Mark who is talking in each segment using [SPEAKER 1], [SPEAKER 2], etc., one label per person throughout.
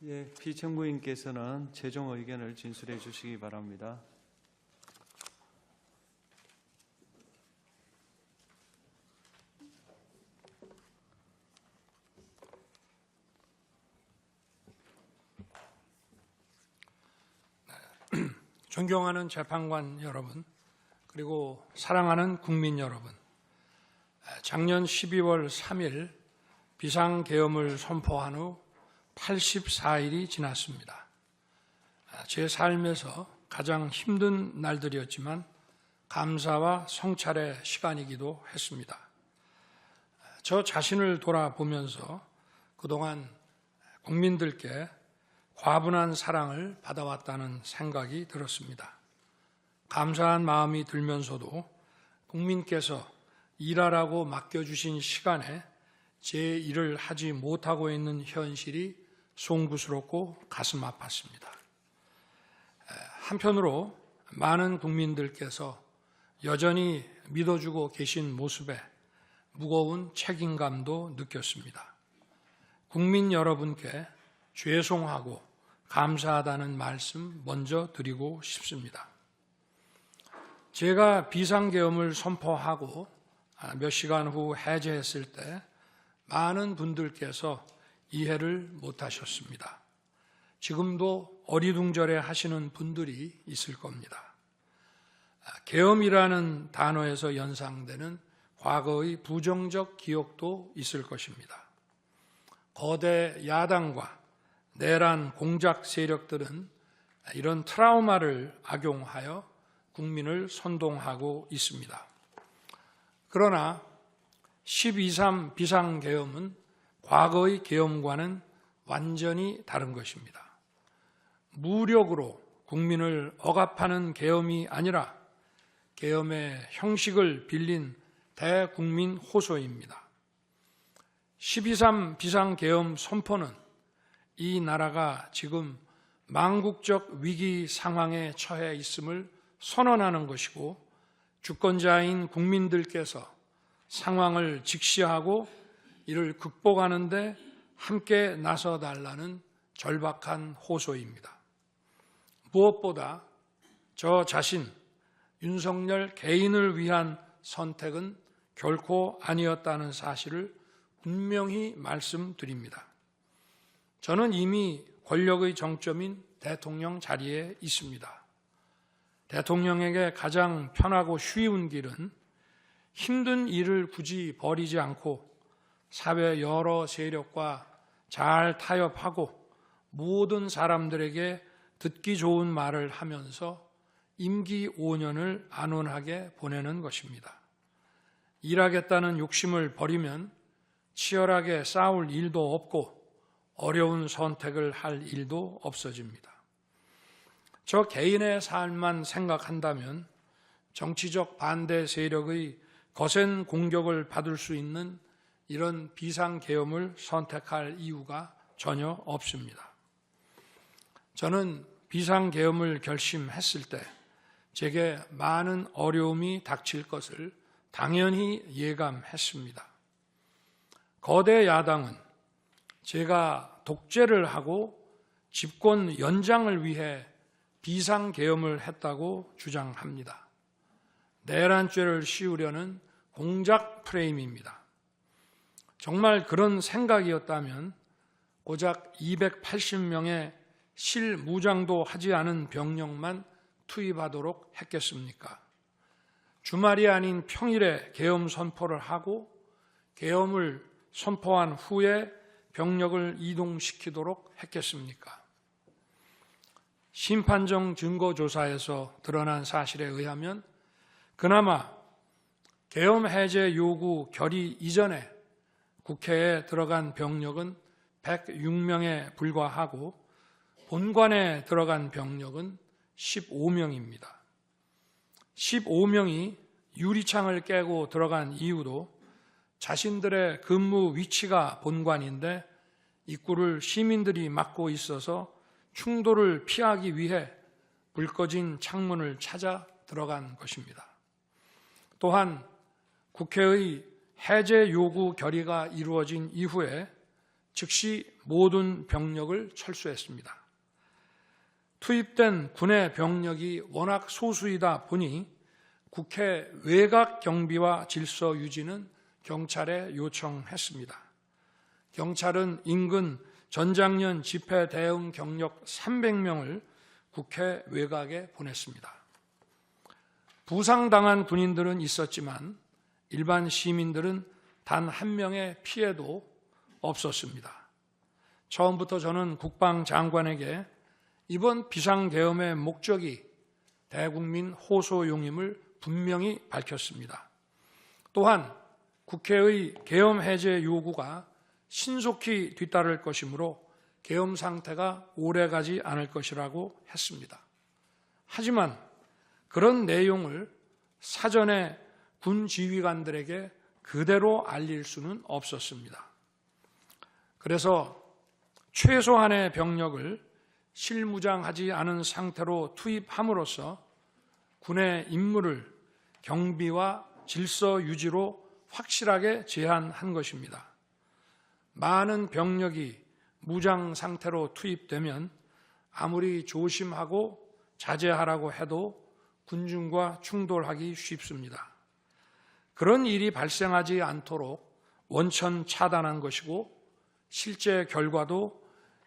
[SPEAKER 1] 예, 피청구인께서는 최종 의견을 진술해 주시기 바랍니다.
[SPEAKER 2] 존경하는 재판관 여러분, 그리고 사랑하는 국민 여러분, 작년 12월 3일 비상계엄을 선포한 후 84일이 지났습니다. 제 삶에서 가장 힘든 날들이었지만 감사와 성찰의 시간이기도 했습니다. 저 자신을 돌아보면서 그동안 국민들께 과분한 사랑을 받아왔다는 생각이 들었습니다. 감사한 마음이 들면서도 국민께서 일하라고 맡겨주신 시간에 제 일을 하지 못하고 있는 현실이 송구스럽고 가슴 아팠습니다. 한편으로 많은 국민들께서 여전히 믿어주고 계신 모습에 무거운 책임감도 느꼈습니다. 국민 여러분께 죄송하고 감사하다는 말씀 먼저 드리고 싶습니다. 제가 비상계엄을 선포하고 몇 시간 후 해제했을 때 많은 분들께서 이해를 못하셨습니다. 지금도 어리둥절해 하시는 분들이 있을 겁니다. 계엄이라는 단어에서 연상되는 과거의 부정적 기억도 있을 것입니다. 거대 야당과 내란 공작 세력들은 이런 트라우마를 악용하여 국민을 선동하고 있습니다. 그러나 12.3 비상계엄은 과거의 계엄과는 완전히 다른 것입니다. 무력으로 국민을 억압하는 계엄이 아니라 계엄의 형식을 빌린 대국민 호소입니다. 12.3 비상계엄 선포는 이 나라가 지금 망국적 위기 상황에 처해 있음을 선언하는 것이고, 주권자인 국민들께서 상황을 직시하고 이를 극복하는 데 함께 나서달라는 절박한 호소입니다. 무엇보다 저 자신, 윤석열 개인을 위한 선택은 결코 아니었다는 사실을 분명히 말씀드립니다. 저는 이미 권력의 정점인 대통령 자리에 있습니다. 대통령에게 가장 편하고 쉬운 길은 힘든 일을 굳이 벌이지 않고 사회 여러 세력과 잘 타협하고 모든 사람들에게 듣기 좋은 말을 하면서 임기 5년을 안온하게 보내는 것입니다. 일하겠다는 욕심을 버리면 치열하게 싸울 일도 없고 어려운 선택을 할 일도 없어집니다. 저 개인의 삶만 생각한다면 정치적 반대 세력의 거센 공격을 받을 수 있는 이런 비상계엄을 선택할 이유가 전혀 없습니다. 저는 비상계엄을 결심했을 때 제게 많은 어려움이 닥칠 것을 당연히 예감했습니다. 거대 야당은 제가 독재를 하고 집권 연장을 위해 비상계엄을 했다고 주장합니다. 내란죄를 씌우려는 공작 프레임입니다. 정말 그런 생각이었다면 고작 280명의 실무장도 하지 않은 병력만 투입하도록 했겠습니까? 주말이 아닌 평일에 계엄 선포를 하고 계엄을 선포한 후에 병력을 이동시키도록 했겠습니까? 심판정 증거조사에서 드러난 사실에 의하면 그나마 계엄 해제 요구 결의 이전에 국회에 들어간 병력은 106명에 불과하고 본관에 들어간 병력은 15명입니다. 15명이 유리창을 깨고 들어간 이유도 자신들의 근무 위치가 본관인데 입구를 시민들이 막고 있어서 충돌을 피하기 위해 불 꺼진 창문을 찾아 들어간 것입니다. 또한 국회의 해제 요구 결의가 이루어진 이후에 즉시 모든 병력을 철수했습니다. 투입된 군의 병력이 워낙 소수이다 보니 국회 외곽 경비와 질서 유지는 경찰에 요청했습니다. 경찰은 인근 전장년 집회 대응 경력 300명을 국회 외곽에 보냈습니다. 부상당한 군인들은 있었지만 일반 시민들은 단 한 명의 피해도 없었습니다. 처음부터 저는 국방장관에게 이번 비상계엄의 목적이 대국민 호소용임을 분명히 밝혔습니다. 또한 국회의 계엄 해제 요구가 신속히 뒤따를 것이므로 계엄 상태가 오래가지 않을 것이라고 했습니다. 하지만 그런 내용을 사전에 군 지휘관들에게 그대로 알릴 수는 없었습니다. 그래서 최소한의 병력을 실무장하지 않은 상태로 투입함으로써 군의 임무를 경비와 질서 유지로 확실하게 제한한 것입니다. 많은 병력이 무장 상태로 투입되면 아무리 조심하고 자제하라고 해도 군중과 충돌하기 쉽습니다. 그런 일이 발생하지 않도록 원천 차단한 것이고 실제 결과도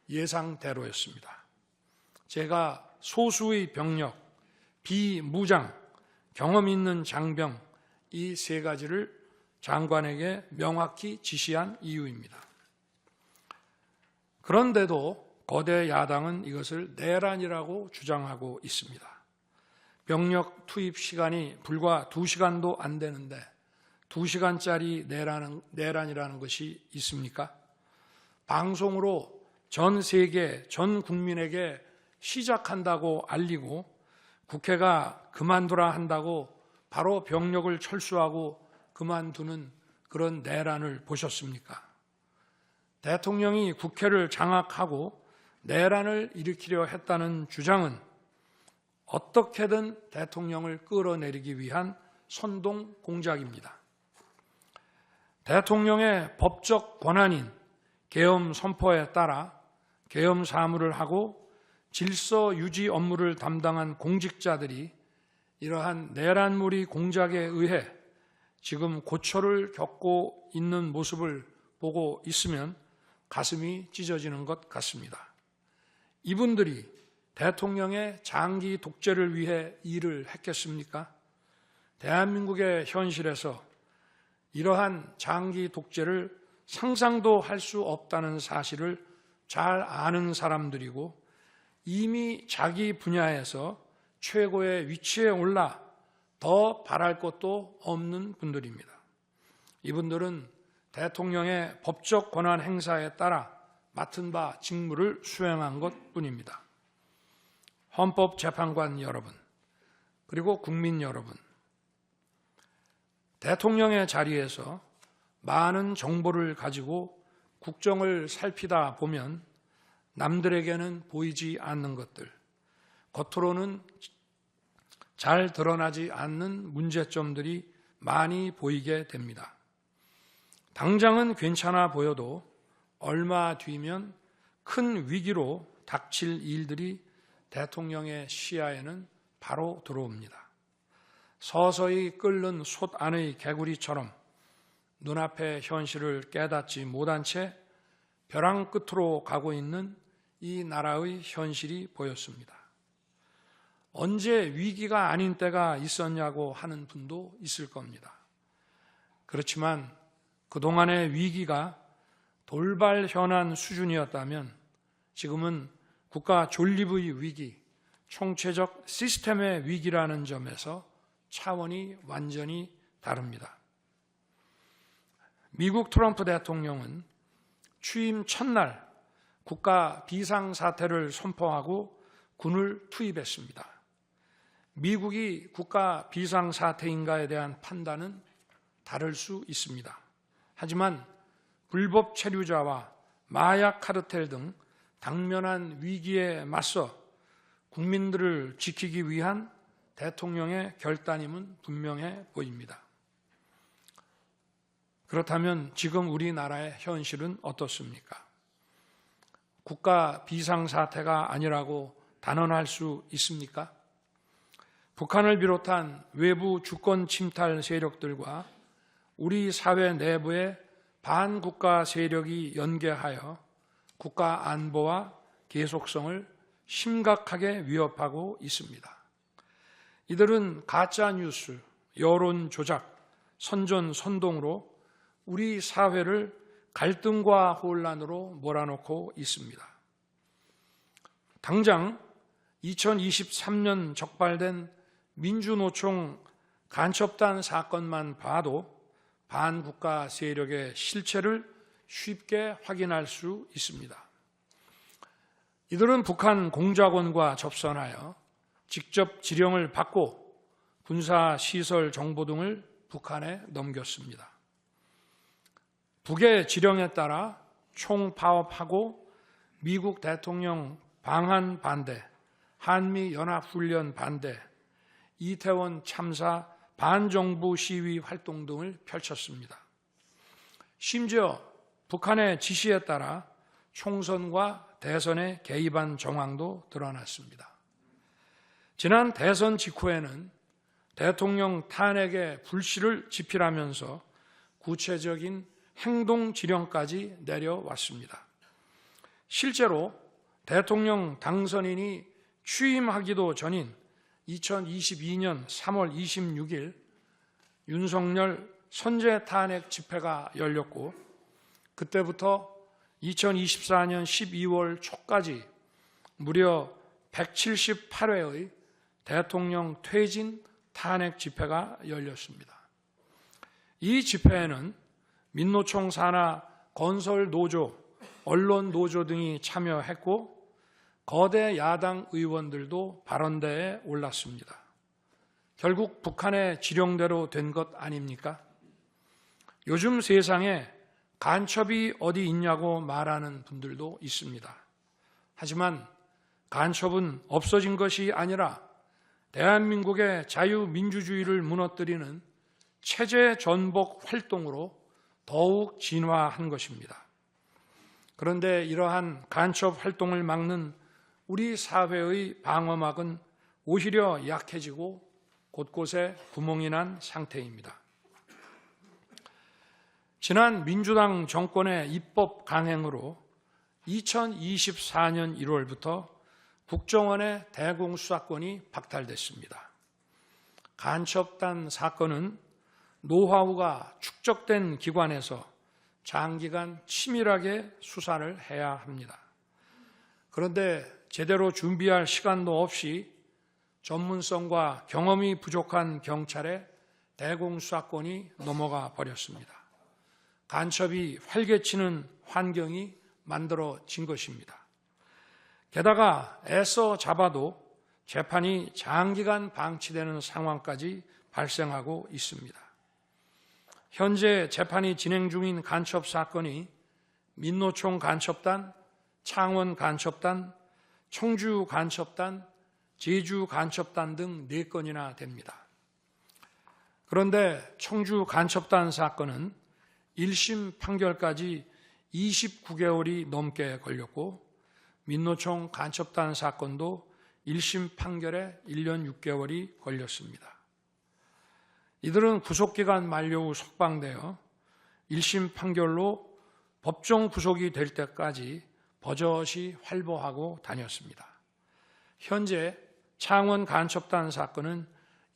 [SPEAKER 2] 예상대로였습니다. 제가 소수의 병력, 비무장, 경험 있는 장병 이 세 가지를 장관에게 명확히 지시한 이유입니다. 그런데도 거대 야당은 이것을 내란이라고 주장하고 있습니다. 병력 투입 시간이 불과 2시간도 안 되는데 2시간짜리 내란이라는 것이 있습니까? 방송으로 전 세계, 전 국민에게 시작한다고 알리고 국회가 그만두라 한다고 바로 병력을 철수하고 그만두는 그런 내란을 보셨습니까? 대통령이 국회를 장악하고 내란을 일으키려 했다는 주장은 어떻게든 대통령을 끌어내리기 위한 선동 공작입니다. 대통령의 법적 권한인 계엄 선포에 따라 계엄 사무를 하고 질서 유지 업무를 담당한 공직자들이 이러한 내란몰이 공작에 의해 지금 고초를 겪고 있는 모습을 보고 있으면 가슴이 찢어지는 것 같습니다. 이분들이 대통령의 장기 독재를 위해 일을 했겠습니까? 대한민국의 현실에서 이러한 장기 독재를 상상도 할 수 없다는 사실을 잘 아는 사람들이고 이미 자기 분야에서 최고의 위치에 올라 더 바랄 것도 없는 분들입니다. 이분들은 대통령의 법적 권한 행사에 따라 맡은 바 직무를 수행한 것뿐입니다. 헌법재판관 여러분, 그리고 국민 여러분, 대통령의 자리에서 많은 정보를 가지고 국정을 살피다 보면 남들에게는 보이지 않는 것들, 겉으로는 잘 드러나지 않는 문제점들이 많이 보이게 됩니다. 당장은 괜찮아 보여도 얼마 뒤면 큰 위기로 닥칠 일들이 대통령의 시야에는 바로 들어옵니다. 서서히 끓는 솥 안의 개구리처럼 눈앞의 현실을 깨닫지 못한 채 벼랑 끝으로 가고 있는 이 나라의 현실이 보였습니다. 언제 위기가 아닌 때가 있었냐고 하는 분도 있을 겁니다. 그렇지만 그동안의 위기가 돌발 현안 수준이었다면 지금은 국가 존립의 위기, 총체적 시스템의 위기라는 점에서 차원이 완전히 다릅니다. 미국 트럼프 대통령은 취임 첫날 국가 비상사태를 선포하고 군을 투입했습니다. 미국이 국가 비상사태인가에 대한 판단은 다를 수 있습니다. 하지만 불법 체류자와 마약 카르텔 등 당면한 위기에 맞서 국민들을 지키기 위한 대통령의 결단임은 분명해 보입니다. 그렇다면 지금 우리나라의 현실은 어떻습니까? 국가 비상사태가 아니라고 단언할 수 있습니까? 북한을 비롯한 외부 주권 침탈 세력들과 우리 사회 내부의 반국가 세력이 연계하여 국가 안보와 계속성을 심각하게 위협하고 있습니다. 이들은 가짜 뉴스, 여론 조작, 선전선동으로 우리 사회를 갈등과 혼란으로 몰아넣고 있습니다. 당장 2023년 적발된 민주노총 간첩단 사건만 봐도 반국가 세력의 실체를 쉽게 확인할 수 있습니다. 이들은 북한 공작원과 접선하여 직접 지령을 받고 군사시설 정보 등을 북한에 넘겼습니다. 북의 지령에 따라 총파업하고 미국 대통령 방한 반대, 한미연합훈련 반대, 이태원 참사 반정부 시위 활동 등을 펼쳤습니다. 심지어 북한의 지시에 따라 총선과 대선에 개입한 정황도 드러났습니다. 지난 대선 직후에는 대통령 탄핵의 불씨를 지피라면서 구체적인 행동 지령까지 내려왔습니다. 실제로 대통령 당선인이 취임하기도 전인 2022년 3월 26일 윤석열 선제 탄핵 집회가 열렸고 그때부터 2024년 12월 초까지 무려 178회의 대통령 퇴진 탄핵 집회가 열렸습니다. 이 집회에는 민노총 산하 건설노조, 언론노조 등이 참여했고 거대 야당 의원들도 발언대에 올랐습니다. 결국 북한의 지령대로 된 것 아닙니까? 요즘 세상에 간첩이 어디 있냐고 말하는 분들도 있습니다. 하지만 간첩은 없어진 것이 아니라 대한민국의 자유민주주의를 무너뜨리는 체제 전복 활동으로 더욱 진화한 것입니다. 그런데 이러한 간첩 활동을 막는 우리 사회의 방어막은 오히려 약해지고 곳곳에 구멍이 난 상태입니다. 지난 민주당 정권의 입법 강행으로 2024년 1월부터 국정원의 대공수사권이 박탈됐습니다. 간첩단 사건은 노하우가 축적된 기관에서 장기간 치밀하게 수사를 해야 합니다. 그런데 제대로 준비할 시간도 없이 전문성과 경험이 부족한 경찰에 대공수사권이 넘어가 버렸습니다. 간첩이 활개치는 환경이 만들어진 것입니다. 게다가 애써 잡아도 재판이 장기간 방치되는 상황까지 발생하고 있습니다. 현재 재판이 진행 중인 간첩 사건이 민노총 간첩단, 창원 간첩단, 청주 간첩단, 제주 간첩단 등 4건이나 됩니다. 그런데 청주 간첩단 사건은 1심 판결까지 29개월이 넘게 걸렸고 민노총 간첩단 사건도 1심 판결에 1년 6개월이 걸렸습니다. 이들은 구속기간 만료 후 석방되어 1심 판결로 법정 구속이 될 때까지 버젓이 활보하고 다녔습니다. 현재 창원 간첩단 사건은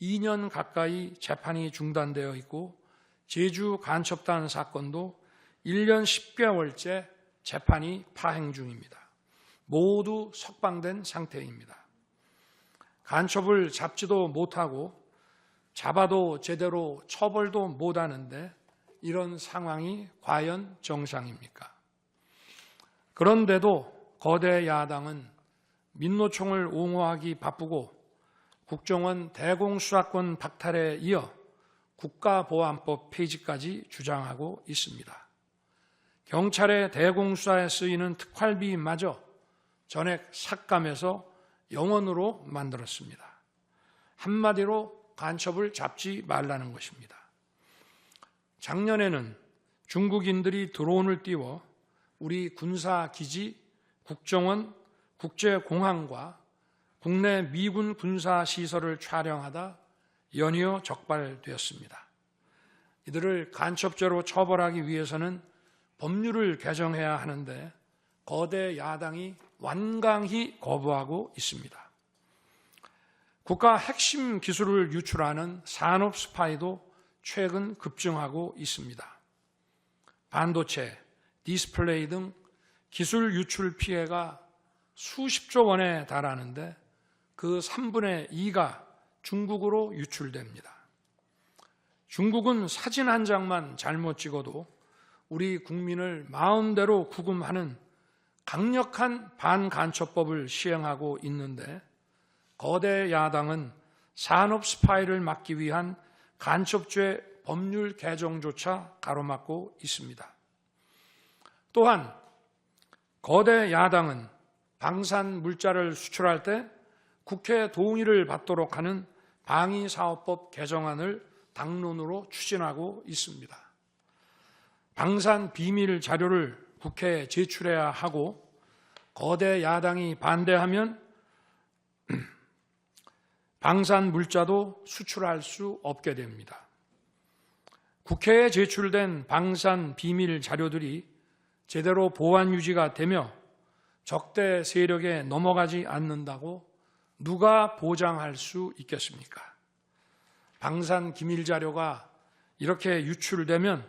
[SPEAKER 2] 2년 가까이 재판이 중단되어 있고 제주 간첩단 사건도 1년 10개월째 재판이 파행 중입니다. 모두 석방된 상태입니다. 간첩을 잡지도 못하고 잡아도 제대로 처벌도 못하는데 이런 상황이 과연 정상입니까? 그런데도 거대 야당은 민노총을 옹호하기 바쁘고 국정원 대공수사권 박탈에 이어 국가보안법 폐지까지 주장하고 있습니다. 경찰의 대공수사에 쓰이는 특활비마저 전액 삭감해서 영원으로 만들었습니다. 한마디로 간첩을 잡지 말라는 것입니다. 작년에는 중국인들이 드론을 띄워 우리 군사기지, 국정원 국제공항과 국내 미군 군사시설을 촬영하다 연이어 적발되었습니다. 이들을 간첩죄로 처벌하기 위해서는 법률을 개정해야 하는데 거대 야당이 완강히 거부하고 있습니다. 국가 핵심 기술을 유출하는 산업 스파이도 최근 급증하고 있습니다. 반도체, 디스플레이 등 기술 유출 피해가 수십조 원에 달하는데 그 3분의 2가 중국으로 유출됩니다. 중국은 사진 한 장만 잘못 찍어도 우리 국민을 마음대로 구금하는 강력한 반간첩법을 시행하고 있는데 거대 야당은 산업 스파이를 막기 위한 간첩죄 법률 개정조차 가로막고 있습니다. 또한 거대 야당은 방산 물자를 수출할 때 국회 동의를 받도록 하는 방위사업법 개정안을 당론으로 추진하고 있습니다. 방산 비밀 자료를 국회에 제출해야 하고 거대 야당이 반대하면 방산 물자도 수출할 수 없게 됩니다. 국회에 제출된 방산 비밀 자료들이 제대로 보안 유지가 되며 적대 세력에 넘어가지 않는다고 누가 보장할 수 있겠습니까? 방산 기밀 자료가 이렇게 유출되면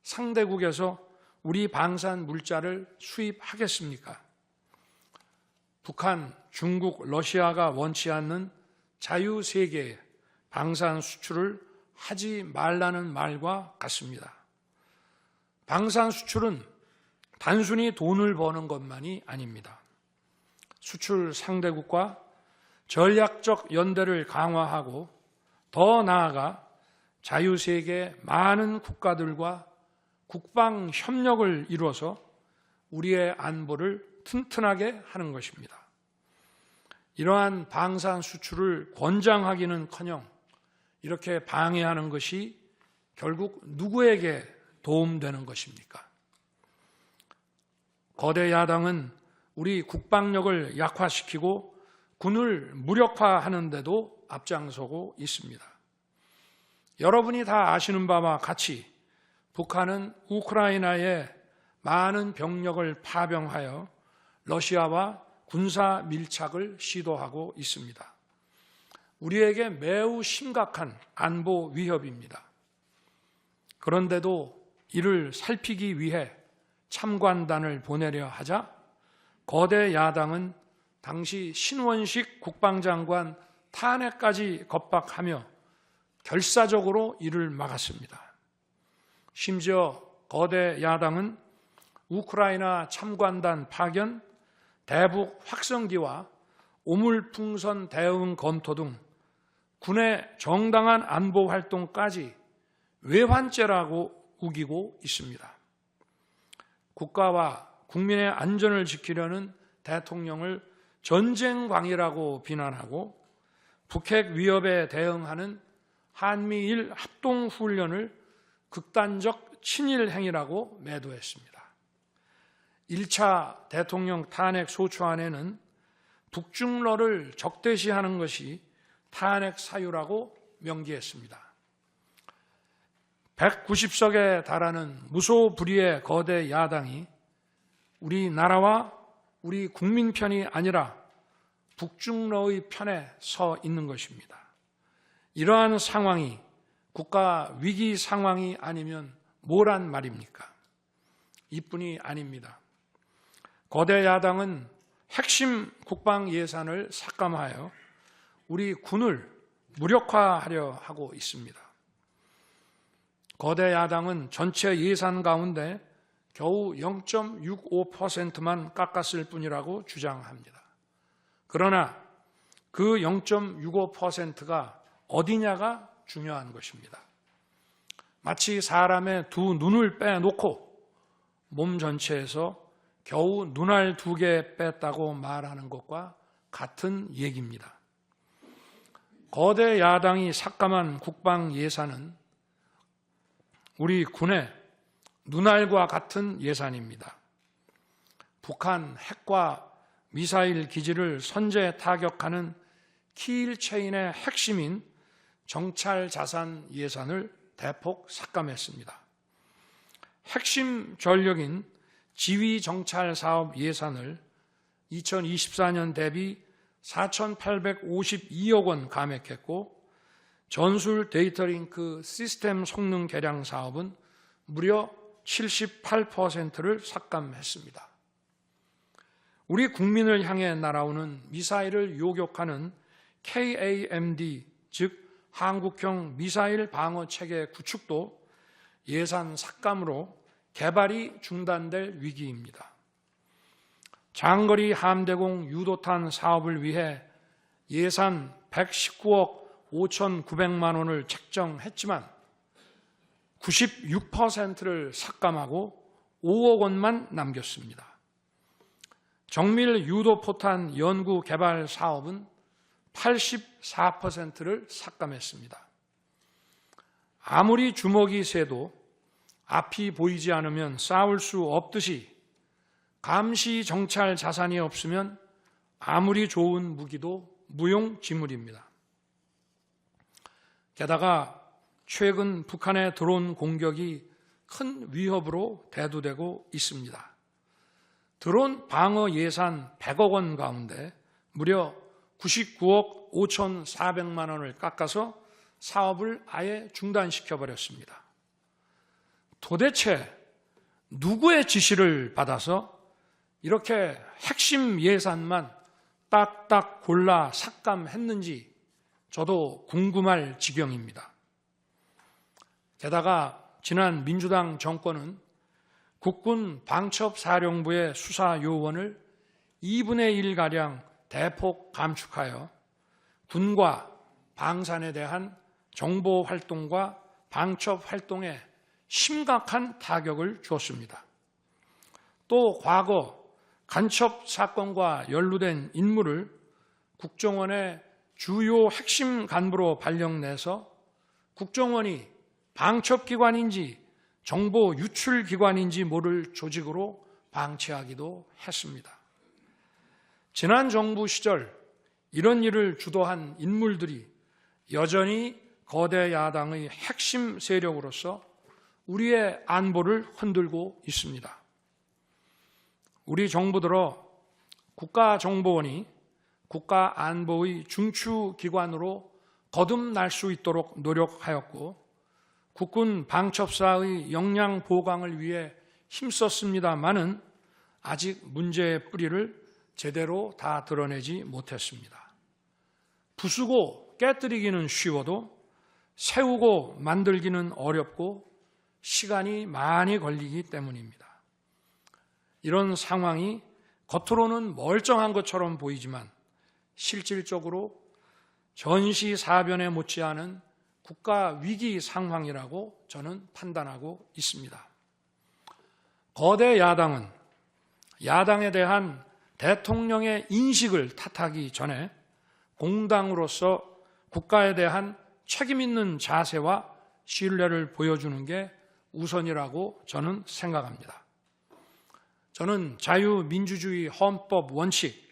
[SPEAKER 2] 상대국에서 우리 방산 물자를 수입하겠습니까? 북한, 중국, 러시아가 원치 않는 자유세계에 방산 수출을 하지 말라는 말과 같습니다. 방산 수출은 단순히 돈을 버는 것만이 아닙니다. 수출 상대국과 전략적 연대를 강화하고 더 나아가 자유세계 많은 국가들과 국방 협력을 이루어서 우리의 안보를 튼튼하게 하는 것입니다. 이러한 방산 수출을 권장하기는커녕 이렇게 방해하는 것이 결국 누구에게 도움되는 것입니까? 거대 야당은 우리 국방력을 약화시키고 군을 무력화하는 데도 앞장서고 있습니다. 여러분이 다 아시는 바와 같이 북한은 우크라이나에 많은 병력을 파병하여 러시아와 군사 밀착을 시도하고 있습니다. 우리에게 매우 심각한 안보 위협입니다. 그런데도 이를 살피기 위해 참관단을 보내려 하자 거대 야당은 당시 신원식 국방장관 탄핵까지 겁박하며 결사적으로 이를 막았습니다. 심지어 거대 야당은 우크라이나 참관단 파견, 대북 확성기와 오물풍선 대응 검토 등 군의 정당한 안보 활동까지 외환죄라고 우기고 있습니다. 국가와 국민의 안전을 지키려는 대통령을 전쟁광이라고 비난하고 북핵 위협에 대응하는 한미일 합동훈련을 극단적 친일 행위라고 매도했습니다. 1차 대통령 탄핵 소추안에는 북중러를 적대시하는 것이 탄핵 사유라고 명기했습니다. 190석에 달하는 무소불위의 거대 야당이 우리나라와 우리 국민 편이 아니라 북중러의 편에 서 있는 것입니다. 이러한 상황이 국가 위기 상황이 아니면 뭐란 말입니까? 이뿐이 아닙니다. 거대 야당은 핵심 국방 예산을 삭감하여 우리 군을 무력화하려 하고 있습니다. 거대 야당은 전체 예산 가운데 겨우 0.65%만 깎았을 뿐이라고 주장합니다. 그러나 그 0.65%가 어디냐가 중요한 것입니다. 마치 사람의 두 눈을 빼놓고 몸 전체에서 겨우 눈알 2개 뺐다고 말하는 것과 같은 얘기입니다. 거대 야당이 삭감한 국방 예산은 우리 군의 눈알과 같은 예산입니다. 북한 핵과 미사일 기지를 선제 타격하는 키일체인의 핵심인 정찰 자산 예산을 대폭 삭감했습니다. 핵심 전력인 지휘 정찰 사업 예산을 2024년 대비 4,852억 원 감액했고, 전술 데이터링크 시스템 성능 개량 사업은 무려 78%를 삭감했습니다. 우리 국민을 향해 날아오는 미사일을 요격하는 KAMD, 즉 한국형 미사일 방어 체계 구축도 예산 삭감으로 개발이 중단될 위기입니다. 장거리 함대공 유도탄 사업을 위해 예산 119억 5,900만 원을 책정했지만 96%를 삭감하고 5억 원만 남겼습니다. 정밀 유도포탄 연구 개발 사업은 84%를 삭감했습니다. 아무리 주먹이 세도 앞이 보이지 않으면 싸울 수 없듯이 감시 정찰 자산이 없으면 아무리 좋은 무기도 무용지물입니다. 게다가 최근 북한의 드론 공격이 큰 위협으로 대두되고 있습니다. 드론 방어 예산 100억 원 가운데 무려 99억 5,400만 원을 깎아서 사업을 아예 중단시켜버렸습니다. 도대체 누구의 지시를 받아서 이렇게 핵심 예산만 딱딱 골라 삭감했는지 저도 궁금할 지경입니다. 게다가 지난 민주당 정권은 국군 방첩사령부의 수사 요원을 2분의 1가량 대폭 감축하여 군과 방산에 대한 정보 활동과 방첩 활동에 심각한 타격을 주었습니다. 또 과거 간첩 사건과 연루된 인물을 국정원의 주요 핵심 간부로 발령내서 국정원이 방첩기관인지 정보 유출기관인지 모를 조직으로 방치하기도 했습니다. 지난 정부 시절 이런 일을 주도한 인물들이 여전히 거대 야당의 핵심 세력으로서 우리의 안보를 흔들고 있습니다. 우리 정부 들어 국가정보원이 국가안보의 중추기관으로 거듭날 수 있도록 노력하였고 국군 방첩사의 역량 보강을 위해 힘썼습니다마는 아직 문제의 뿌리를 제대로 다 드러내지 못했습니다. 부수고 깨뜨리기는 쉬워도 세우고 만들기는 어렵고 시간이 많이 걸리기 때문입니다. 이런 상황이 겉으로는 멀쩡한 것처럼 보이지만 실질적으로 전시사변에 못지않은 국가 위기 상황이라고 저는 판단하고 있습니다. 거대 야당은 야당에 대한 대통령의 인식을 탓하기 전에 공당으로서 국가에 대한 책임 있는 자세와 신뢰를 보여주는 게 우선이라고 저는 생각합니다. 저는 자유민주주의 헌법 원칙,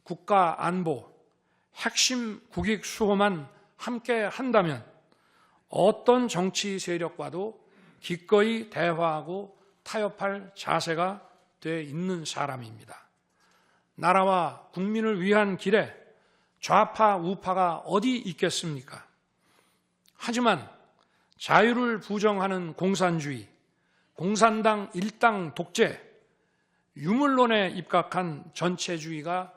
[SPEAKER 2] 국가 안보, 핵심 국익 수호만 함께 한다면 어떤 정치 세력과도 기꺼이 대화하고 타협할 자세가 돼 있는 사람입니다. 나라와 국민을 위한 길에 좌파, 우파가 어디 있겠습니까? 하지만 자유를 부정하는 공산주의, 공산당 일당 독재, 유물론에 입각한 전체주의가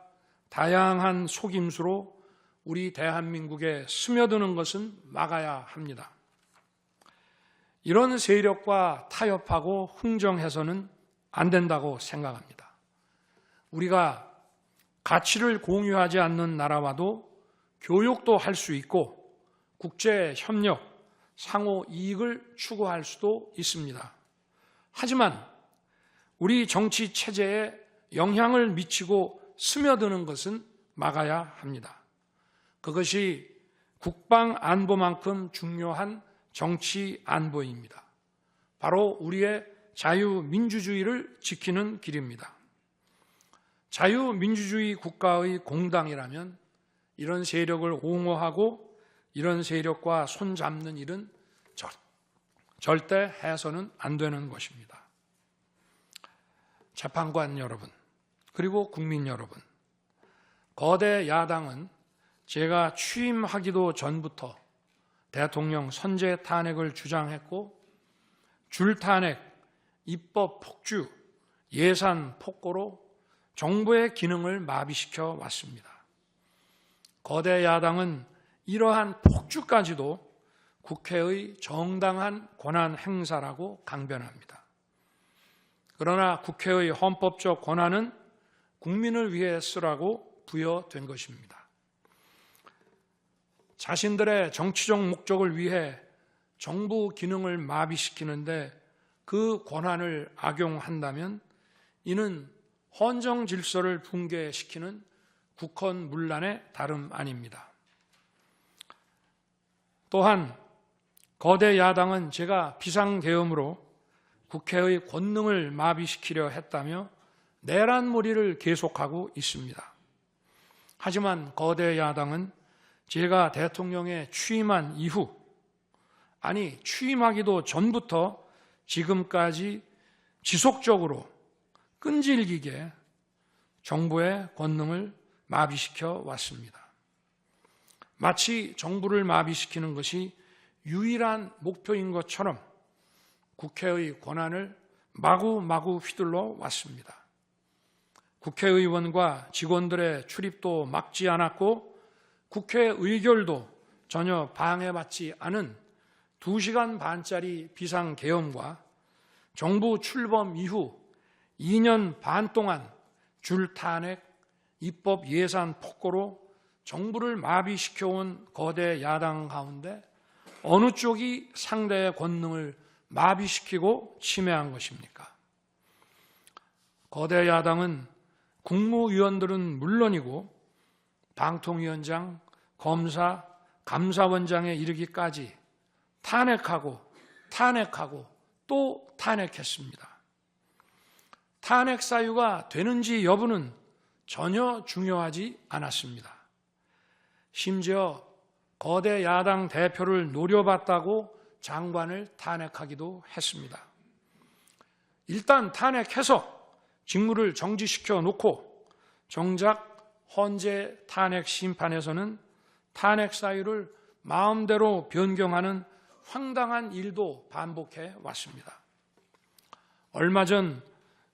[SPEAKER 2] 다양한 속임수로 우리 대한민국에 스며드는 것은 막아야 합니다. 이런 세력과 타협하고 흥정해서는 안 된다고 생각합니다. 우리가 가치를 공유하지 않는 나라와도 교역도 할 수 있고 국제 협력, 상호 이익을 추구할 수도 있습니다. 하지만 우리 정치 체제에 영향을 미치고 스며드는 것은 막아야 합니다. 그것이 국방 안보만큼 중요한 정치 안보입니다. 바로 우리의 자유민주주의를 지키는 길입니다. 자유민주주의 국가의 공당이라면 이런 세력을 옹호하고 이런 세력과 손잡는 일은 절대 해서는 안 되는 것입니다. 재판관 여러분, 그리고 국민 여러분, 거대 야당은 제가 취임하기도 전부터 대통령 선제 탄핵을 주장했고 줄탄핵, 입법 폭주, 예산 폭거로 정부의 기능을 마비시켜 왔습니다. 거대 야당은 이러한 폭주까지도 국회의 정당한 권한 행사라고 강변합니다. 그러나 국회의 헌법적 권한은 국민을 위해 쓰라고 부여된 것입니다. 자신들의 정치적 목적을 위해 정부 기능을 마비시키는데 그 권한을 악용한다면 이는 헌정 질서를 붕괴시키는 국헌문란의 다름 아닙니다. 또한 거대 야당은 제가 비상계엄으로 국회의 권능을 마비시키려 했다며 내란몰이를 계속하고 있습니다. 하지만 거대 야당은 제가 대통령에 취임한 이후, 아니 취임하기도 전부터 지금까지 지속적으로 끈질기게 정부의 권능을 마비시켜 왔습니다. 마치 정부를 마비시키는 것이 유일한 목표인 것처럼 국회의 권한을 마구마구 휘둘러 왔습니다. 국회의원과 직원들의 출입도 막지 않았고 국회 의결도 전혀 방해받지 않은 2시간 반짜리 비상계엄과 정부 출범 이후 2년 반 동안 줄탄핵, 입법 예산 폭거로 정부를 마비시켜온 거대 야당 가운데 어느 쪽이 상대의 권능을 마비시키고 침해한 것입니까? 거대 야당은 국무위원들은 물론이고 방통위원장, 검사, 감사원장에 이르기까지 탄핵하고 또 탄핵했습니다. 탄핵 사유가 되는지 여부는 전혀 중요하지 않았습니다. 심지어 거대 야당 대표를 노려봤다고 장관을 탄핵하기도 했습니다. 일단 탄핵해서 직무를 정지시켜 놓고 정작 헌재 탄핵 심판에서는 탄핵 사유를 마음대로 변경하는 황당한 일도 반복해 왔습니다. 얼마 전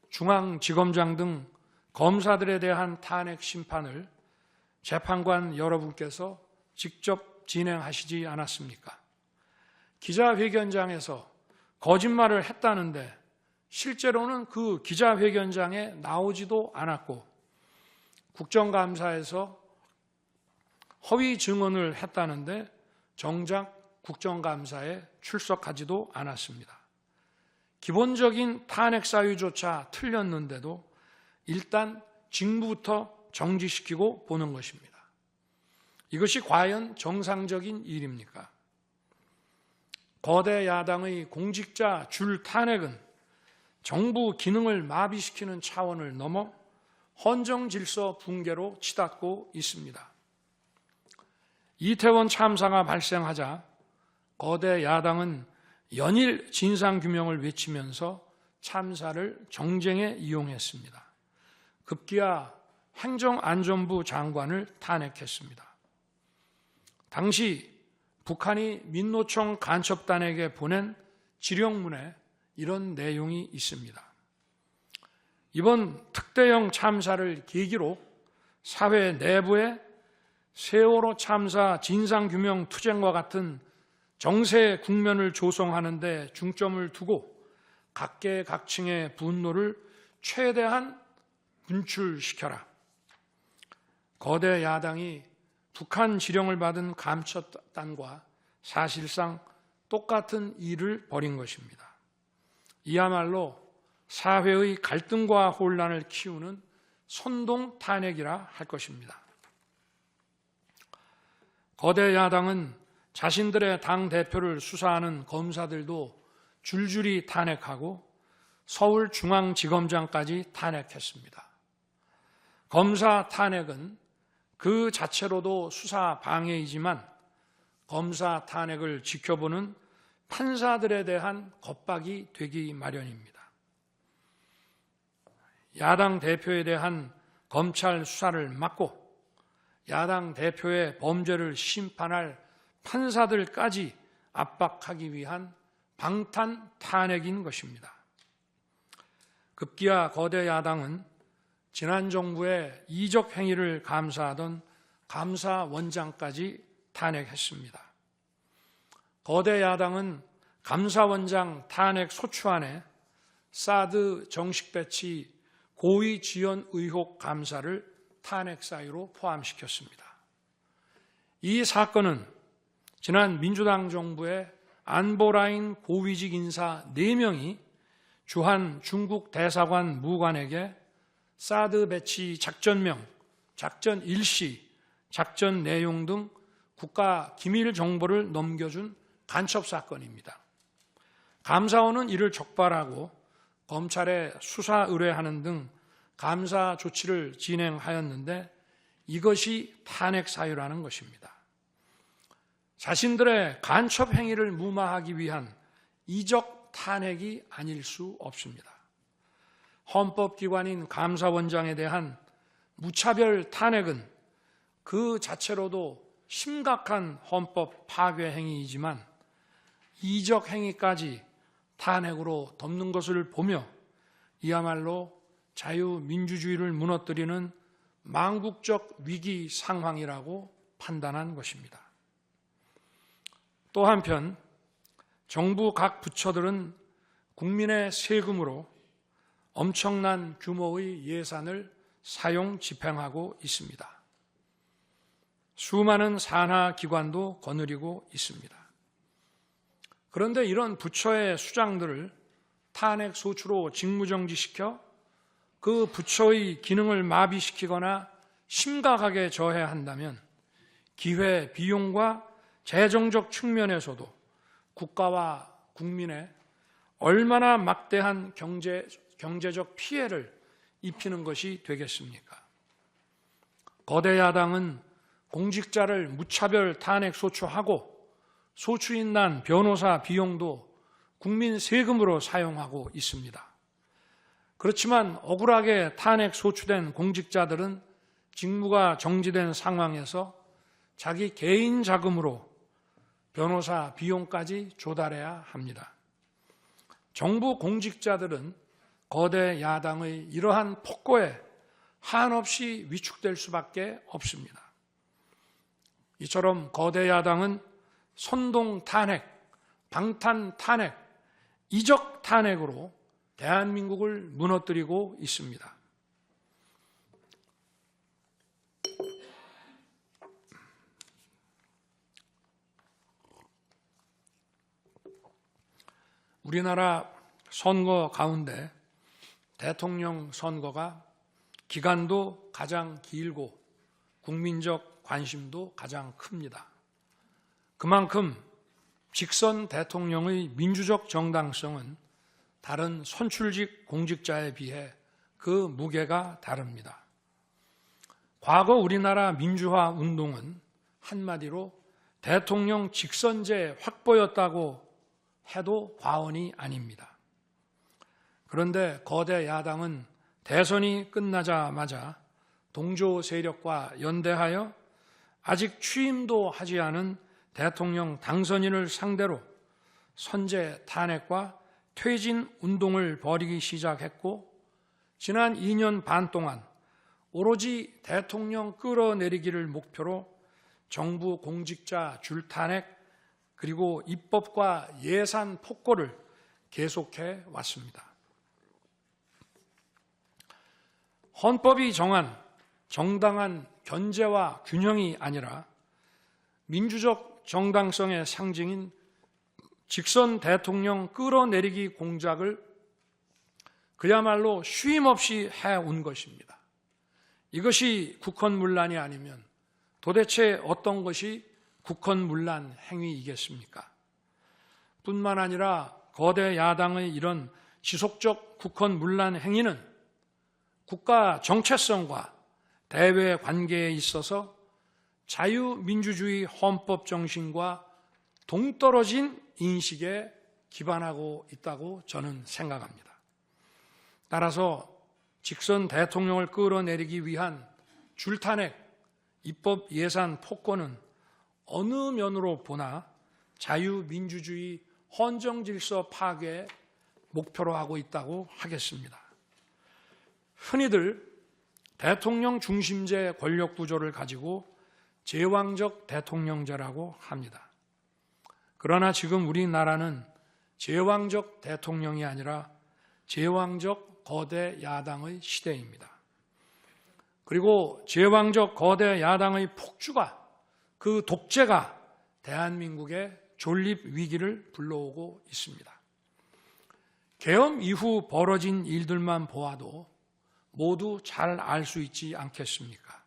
[SPEAKER 2] 중앙지검장 등 검사들에 대한 탄핵 심판을 재판관 여러분께서 직접 진행하시지 않았습니까? 기자회견장에서 거짓말을 했다는데 실제로는 그 기자회견장에 나오지도 않았고 국정감사에서 허위 증언을 했다는데 정작 국정감사에 출석하지도 않았습니다. 기본적인 탄핵 사유조차 틀렸는데도 일단 직무부터 정지시키고 보는 것입니다. 이것이 과연 정상적인 일입니까? 거대 야당의 공직자 줄 탄핵은 정부 기능을 마비시키는 차원을 넘어 헌정 질서 붕괴로 치닫고 있습니다. 이태원 참사가 발생하자 거대 야당은 연일 진상규명을 외치면서 참사를 정쟁에 이용했습니다. 급기야 행정안전부 장관을 탄핵했습니다. 당시 북한이 민노총 간첩단에게 보낸 지령문에 이런 내용이 있습니다. 이번 특대형 참사를 계기로 사회 내부에 세월호 참사 진상규명 투쟁과 같은 정세 국면을 조성하는 데 중점을 두고 각계각층의 분노를 최대한 분출시켜라. 거대 야당이 북한 지령을 받은 감첩단과 사실상 똑같은 일을 벌인 것입니다. 이야말로 사회의 갈등과 혼란을 키우는 선동 탄핵이라 할 것입니다. 거대 야당은 자신들의 당대표를 수사하는 검사들도 줄줄이 탄핵하고 서울중앙지검장까지 탄핵했습니다. 검사 탄핵은 그 자체로도 수사 방해이지만 검사 탄핵을 지켜보는 판사들에 대한 겁박이 되기 마련입니다. 야당 대표에 대한 검찰 수사를 막고 야당 대표의 범죄를 심판할 판사들까지 압박하기 위한 방탄 탄핵인 것입니다. 급기야 거대 야당은 지난 정부의 이적 행위를 감사하던 감사원장까지 탄핵했습니다. 거대 야당은 감사원장 탄핵 소추안에 사드 정식 배치 고의 지연 의혹 감사를 탄핵 사유로 포함시켰습니다. 이 사건은 지난 민주당 정부의 안보라인 고위직 인사 4명이 주한 중국 대사관 무관에게 사드 배치 작전명, 작전 일시, 작전 내용 등 국가 기밀 정보를 넘겨준 간첩 사건입니다. 감사원은 이를 적발하고 검찰에 수사 의뢰하는 등 감사 조치를 진행하였는데 이것이 탄핵 사유라는 것입니다. 자신들의 간첩 행위를 무마하기 위한 이적 탄핵이 아닐 수 없습니다. 헌법기관인 감사원장에 대한 무차별 탄핵은 그 자체로도 심각한 헌법 파괴 행위이지만 이적 행위까지 탄핵으로 덮는 것을 보며 이야말로 자유민주주의를 무너뜨리는 망국적 위기 상황이라고 판단한 것입니다. 또 한편 정부 각 부처들은 국민의 세금으로 엄청난 규모의 예산을 사용 집행하고 있습니다. 수많은 산하 기관도 거느리고 있습니다. 그런데 이런 부처의 수장들을 탄핵 소추로 직무정지시켜 그 부처의 기능을 마비시키거나 심각하게 저해한다면 기회 비용과 재정적 측면에서도 국가와 국민에 얼마나 막대한 경제적 피해를 입히는 것이 되겠습니까? 거대 야당은 공직자를 무차별 탄핵 소추하고 소추인 난 변호사 비용도 국민 세금으로 사용하고 있습니다. 그렇지만 억울하게 탄핵 소추된 공직자들은 직무가 정지된 상황에서 자기 개인 자금으로 변호사 비용까지 조달해야 합니다. 정부 공직자들은 거대 야당의 이러한 폭거에 한없이 위축될 수밖에 없습니다. 이처럼 거대 야당은 선동 탄핵, 방탄 탄핵, 이적 탄핵으로 대한민국을 무너뜨리고 있습니다. 우리나라 선거 가운데 대통령 선거가 기간도 가장 길고 국민적 관심도 가장 큽니다. 그만큼 직선 대통령의 민주적 정당성은 다른 선출직 공직자에 비해 그 무게가 다릅니다. 과거 우리나라 민주화 운동은 한마디로 대통령 직선제 확보였다고 해도 과언이 아닙니다. 그런데 거대 야당은 대선이 끝나자마자 동조 세력과 연대하여 아직 취임도 하지 않은 대통령 당선인을 상대로 선제 탄핵과 퇴진 운동을 벌이기 시작했고 지난 2년 반 동안 오로지 대통령 끌어내리기를 목표로 정부 공직자 줄탄핵 그리고 입법과 예산 폭거를 계속해 왔습니다. 헌법이 정한 정당한 견제와 균형이 아니라 민주적 정당성의 상징인 직선 대통령 끌어내리기 공작을 그야말로 쉼없이 해온 것입니다. 이것이 국헌문란이 아니면 도대체 어떤 것이 국헌문란 행위이겠습니까? 뿐만 아니라 거대 야당의 이런 지속적 국헌문란 행위는 국가 정체성과 대외 관계에 있어서 자유민주주의 헌법 정신과 동떨어진 인식에 기반하고 있다고 저는 생각합니다. 따라서 직선 대통령을 끌어내리기 위한 줄탄핵, 입법 예산 폭거는 어느 면으로 보나 자유민주주의 헌정질서 파괴 목표로 하고 있다고 하겠습니다. 흔히들 대통령 중심제 권력 구조를 가지고 제왕적 대통령제라고 합니다. 그러나 지금 우리나라는 제왕적 대통령이 아니라 제왕적 거대 야당의 시대입니다. 그리고 제왕적 거대 야당의 폭주가, 그 독재가 대한민국의 존립 위기를 불러오고 있습니다. 계엄 이후 벌어진 일들만 보아도 모두 잘 알 수 있지 않겠습니까?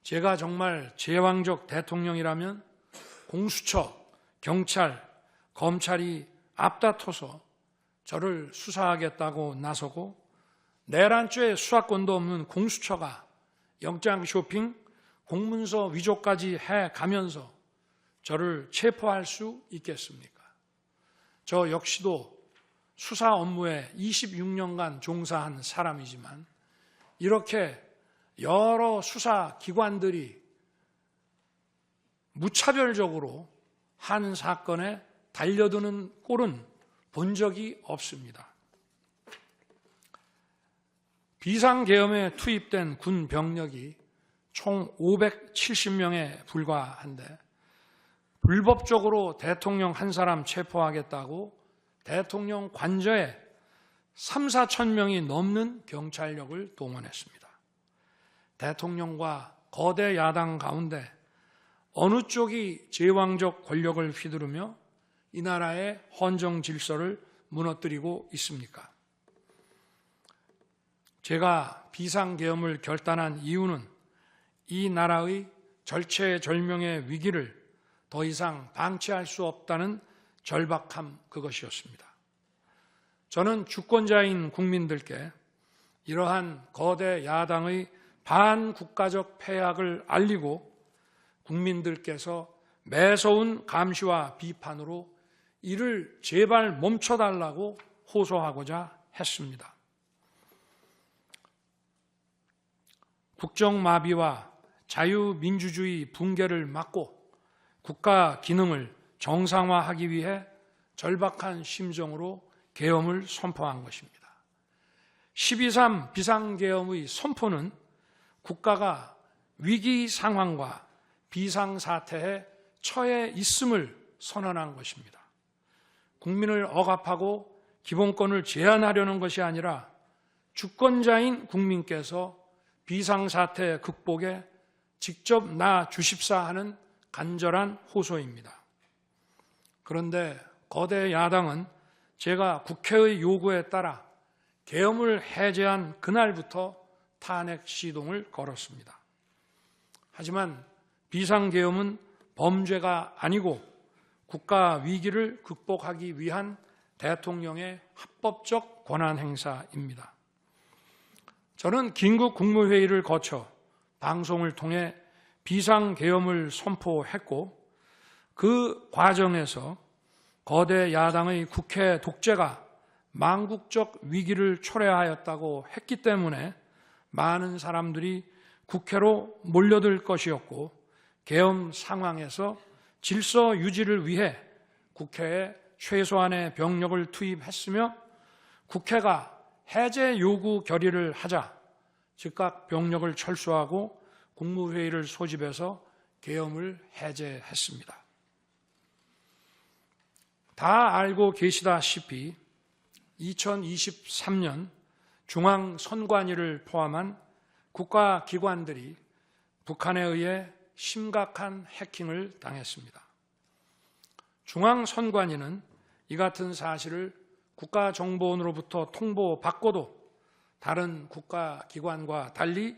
[SPEAKER 2] 제가 정말 제왕적 대통령이라면 공수처, 경찰, 검찰이 앞다퉈서 저를 수사하겠다고 나서고 내란죄 수사권도 없는 공수처가 영장 쇼핑, 공문서 위조까지 해가면서 저를 체포할 수 있겠습니까? 저 역시도 수사 업무에 26년간 종사한 사람이지만 이렇게 여러 수사기관들이 무차별적으로 한 사건에 달려드는 꼴은 본 적이 없습니다. 비상계엄에 투입된 군 병력이 총 570명에 불과한데 불법적으로 대통령 한 사람 체포하겠다고 대통령 관저에 3, 4천 명이 넘는 경찰력을 동원했습니다. 대통령과 거대 야당 가운데 어느 쪽이 제왕적 권력을 휘두르며 이 나라의 헌정 질서를 무너뜨리고 있습니까? 제가 비상계엄을 결단한 이유는 이 나라의 절체절명의 위기를 더 이상 방치할 수 없다는 절박함 그것이었습니다. 저는 주권자인 국민들께 이러한 거대 야당의 반국가적 패악을 알리고 국민들께서 매서운 감시와 비판으로 이를 제발 멈춰달라고 호소하고자 했습니다. 국정마비와 자유민주주의 붕괴를 막고 국가 기능을 정상화하기 위해 절박한 심정으로 계엄을 선포한 것입니다. 12.3 비상계엄의 선포는 국가가 위기 상황과 비상사태에 처해 있음을 선언한 것입니다. 국민을 억압하고 기본권을 제한하려는 것이 아니라 주권자인 국민께서 비상사태 극복에 직접 나주십사 하는 간절한 호소입니다. 그런데 거대 야당은 제가 국회의 요구에 따라 계엄을 해제한 그날부터 탄핵 시동을 걸었습니다. 하지만 비상계엄은 범죄가 아니고 국가 위기를 극복하기 위한 대통령의 합법적 권한 행사입니다. 저는 긴급 국무회의를 거쳐 방송을 통해 비상계엄을 선포했고 그 과정에서 거대 야당의 국회 독재가 망국적 위기를 초래하였다고 했기 때문에 많은 사람들이 국회로 몰려들 것이었고 계엄 상황에서 질서 유지를 위해 국회에 최소한의 병력을 투입했으며 국회가 해제 요구 결의를 하자 즉각 병력을 철수하고 국무회의를 소집해서 계엄을 해제했습니다. 다 알고 계시다시피 2023년 중앙선관위를 포함한 국가기관들이 북한에 의해 심각한 해킹을 당했습니다. 중앙선관위는 이 같은 사실을 국가정보원으로부터 통보받고도 다른 국가기관과 달리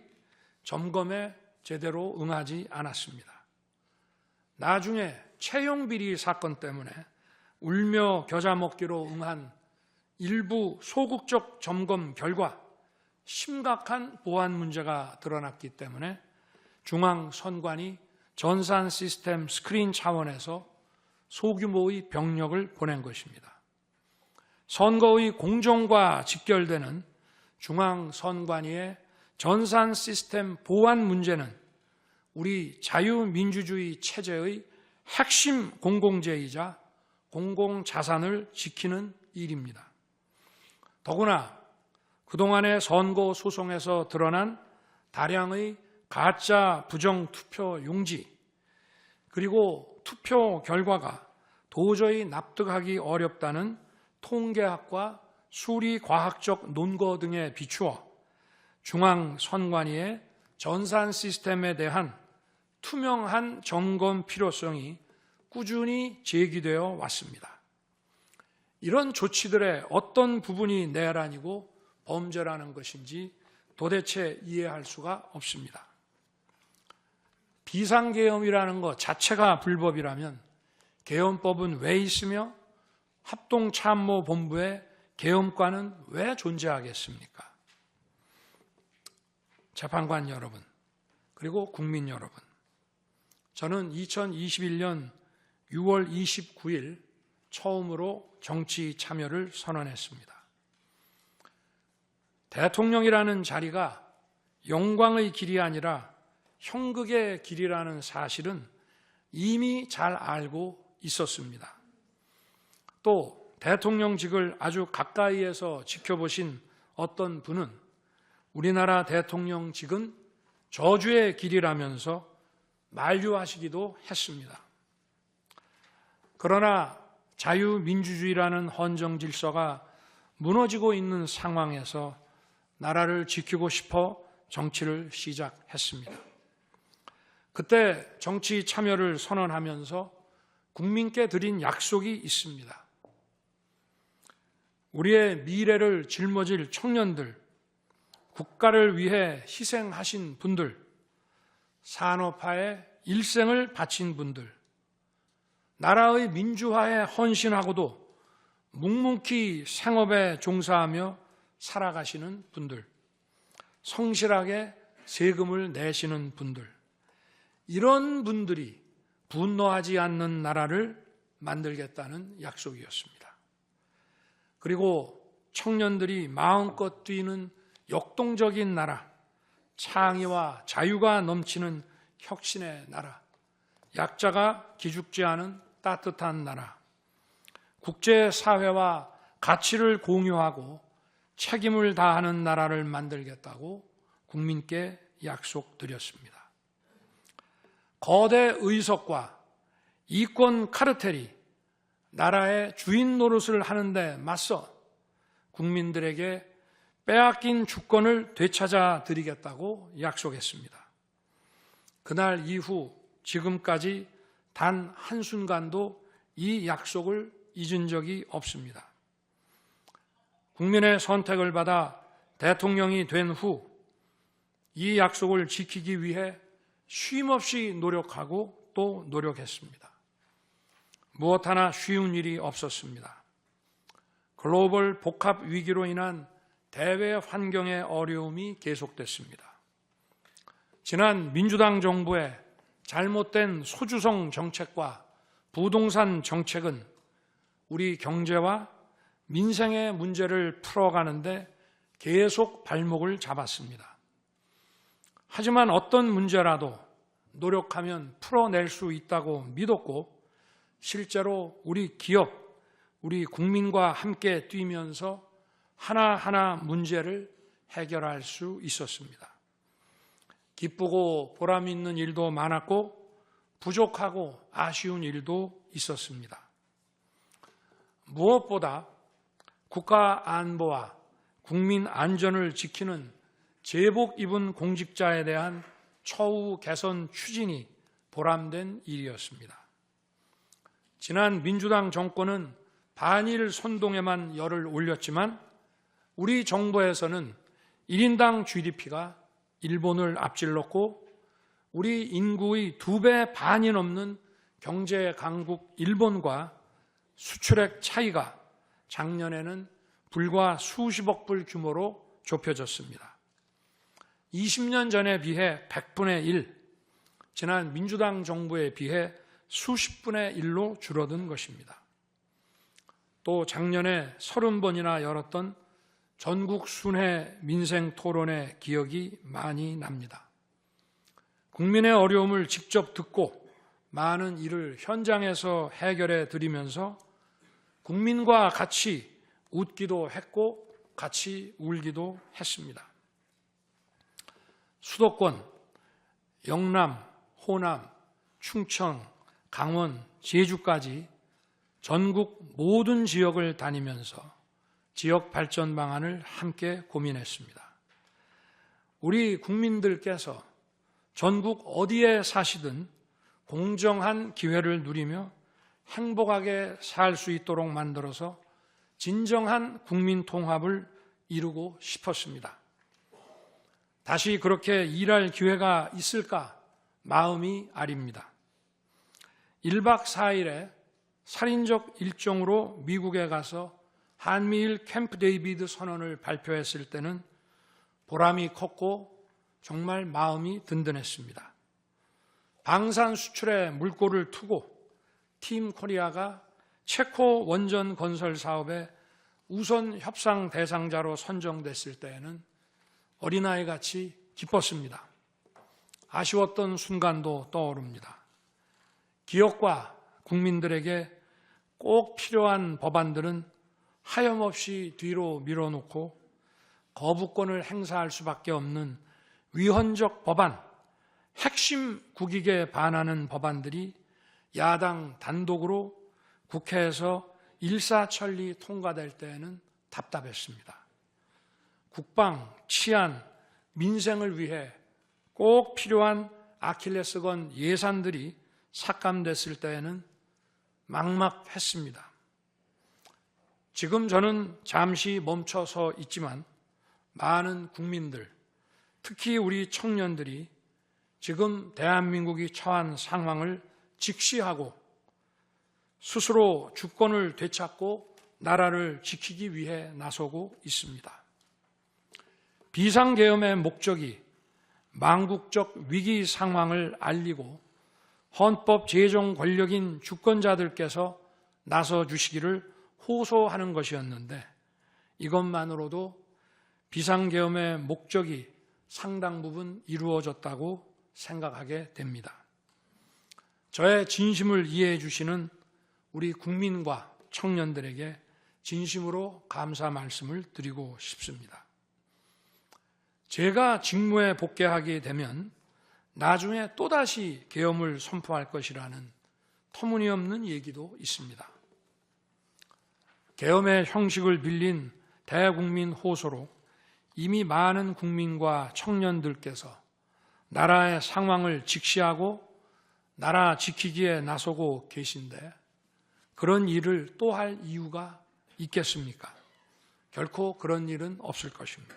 [SPEAKER 2] 점검에 제대로 응하지 않았습니다. 나중에 채용비리 사건 때문에 울며 겨자 먹기로 응한 일부 소극적 점검 결과 심각한 보안 문제가 드러났기 때문에 중앙선관위 전산 시스템 스크린 차원에서 소규모의 병력을 보낸 것입니다. 선거의 공정과 직결되는 중앙선관위의 전산 시스템 보안 문제는 우리 자유민주주의 체제의 핵심 공공재이자 공공자산을 지키는 일입니다. 더구나 그동안의 선거 소송에서 드러난 다량의 가짜 부정투표 용지, 그리고 투표 결과가 도저히 납득하기 어렵다는 통계학과 수리과학적 논거 등에 비추어 중앙선관위의 전산 시스템에 대한 투명한 점검 필요성이 꾸준히 제기되어 왔습니다. 이런 조치들의 어떤 부분이 내란이고 범죄라는 것인지 도대체 이해할 수가 없습니다. 비상계엄이라는 것 자체가 불법이라면 계엄법은 왜 있으며 합동참모본부의 계엄관은 왜 존재하겠습니까? 재판관 여러분, 그리고 국민 여러분, 저는 2021년 6월 29일 처음으로 정치 참여를 선언했습니다. 대통령이라는 자리가 영광의 길이 아니라 형극의 길이라는 사실은 이미 잘 알고 있었습니다. 또 대통령직을 아주 가까이에서 지켜보신 어떤 분은 우리나라 대통령직은 저주의 길이라면서 만류하시기도 했습니다. 그러나 자유민주주의라는 헌정 질서가 무너지고 있는 상황에서 나라를 지키고 싶어 정치를 시작했습니다. 그때 정치 참여를 선언하면서 국민께 드린 약속이 있습니다. 우리의 미래를 짊어질 청년들, 국가를 위해 희생하신 분들, 산업화에 일생을 바친 분들, 나라의 민주화에 헌신하고도 묵묵히 생업에 종사하며 살아가시는 분들, 성실하게 세금을 내시는 분들, 이런 분들이 분노하지 않는 나라를 만들겠다는 약속이었습니다. 그리고 청년들이 마음껏 뛰는 역동적인 나라, 창의와 자유가 넘치는 혁신의 나라, 약자가 기죽지 않은 따뜻한 나라, 국제사회와 가치를 공유하고 책임을 다하는 나라를 만들겠다고 국민께 약속드렸습니다. 거대 의석과 이권 카르텔이 나라의 주인 노릇을 하는데 맞서 국민들에게 빼앗긴 주권을 되찾아 드리겠다고 약속했습니다. 그날 이후 지금까지 단 한순간도 이 약속을 잊은 적이 없습니다. 국민의 선택을 받아 대통령이 된 후 이 약속을 지키기 위해 쉼없이 노력하고 또 노력했습니다. 무엇 하나 쉬운 일이 없었습니다. 글로벌 복합 위기로 인한 대외 환경의 어려움이 계속됐습니다. 지난 민주당 정부의 잘못된 소주성 정책과 부동산 정책은 우리 경제와 민생의 문제를 풀어가는데 계속 발목을 잡았습니다. 하지만 어떤 문제라도 노력하면 풀어낼 수 있다고 믿었고 실제로 우리 기업, 우리 국민과 함께 뛰면서 하나하나 문제를 해결할 수 있었습니다. 기쁘고 보람 있는 일도 많았고 부족하고 아쉬운 일도 있었습니다. 무엇보다 국가 안보와 국민 안전을 지키는 제복 입은 공직자에 대한 처우 개선 추진이 보람된 일이었습니다. 지난 민주당 정권은 반일 선동에만 열을 올렸지만 우리 정부에서는 1인당 GDP가 일본을 앞질렀고 우리 인구의 2배 반이 넘는 경제 강국 일본과 수출액 차이가 작년에는 불과 수십억 불 규모로 좁혀졌습니다. 20년 전에 비해 100분의 1, 지난 민주당 정부에 비해 수십 분의 1로 줄어든 것입니다. 또 작년에 30번이나 열었던 전국 순회 민생 토론회 기억이 많이 납니다. 국민의 어려움을 직접 듣고 많은 일을 현장에서 해결해 드리면서 국민과 같이 웃기도 했고 같이 울기도 했습니다. 수도권, 영남, 호남, 충청, 강원, 제주까지 전국 모든 지역을 다니면서 지역 발전 방안을 함께 고민했습니다. 우리 국민들께서 전국 어디에 사시든 공정한 기회를 누리며 행복하게 살 수 있도록 만들어서 진정한 국민 통합을 이루고 싶었습니다. 다시 그렇게 일할 기회가 있을까 마음이 아립니다. 1박 4일에 살인적 일정으로 미국에 가서 한미일 캠프 데이비드 선언을 발표했을 때는 보람이 컸고 정말 마음이 든든했습니다. 방산 수출에 물꼬를 트고 팀 코리아가 체코 원전 건설 사업의 우선 협상 대상자로 선정됐을 때에는 어린아이같이 기뻤습니다. 아쉬웠던 순간도 떠오릅니다. 기업과 국민들에게 꼭 필요한 법안들은 하염없이 뒤로 밀어놓고 거부권을 행사할 수밖에 없는 위헌적 법안, 핵심 국익에 반하는 법안들이 야당 단독으로 국회에서 일사천리 통과될 때에는 답답했습니다. 국방, 치안, 민생을 위해 꼭 필요한 아킬레스건 예산들이 삭감됐을 때에는 막막했습니다. 지금 저는 잠시 멈춰서 있지만 많은 국민들, 특히 우리 청년들이 지금 대한민국이 처한 상황을 직시하고 스스로 주권을 되찾고 나라를 지키기 위해 나서고 있습니다. 비상계엄의 목적이 망국적 위기 상황을 알리고 헌법 제정 권력인 주권자들께서 나서 주시기를 호소하는 것이었는데 이것만으로도 비상계엄의 목적이 상당 부분 이루어졌다고 생각하게 됩니다. 저의 진심을 이해해 주시는 우리 국민과 청년들에게 진심으로 감사 말씀을 드리고 싶습니다. 제가 직무에 복귀하게 되면 나중에 또다시 계엄을 선포할 것이라는 터무니없는 얘기도 있습니다. 계엄의 형식을 빌린 대국민 호소로 이미 많은 국민과 청년들께서 나라의 상황을 직시하고 나라 지키기에 나서고 계신데 그런 일을 또 할 이유가 있겠습니까? 결코 그런 일은 없을 것입니다.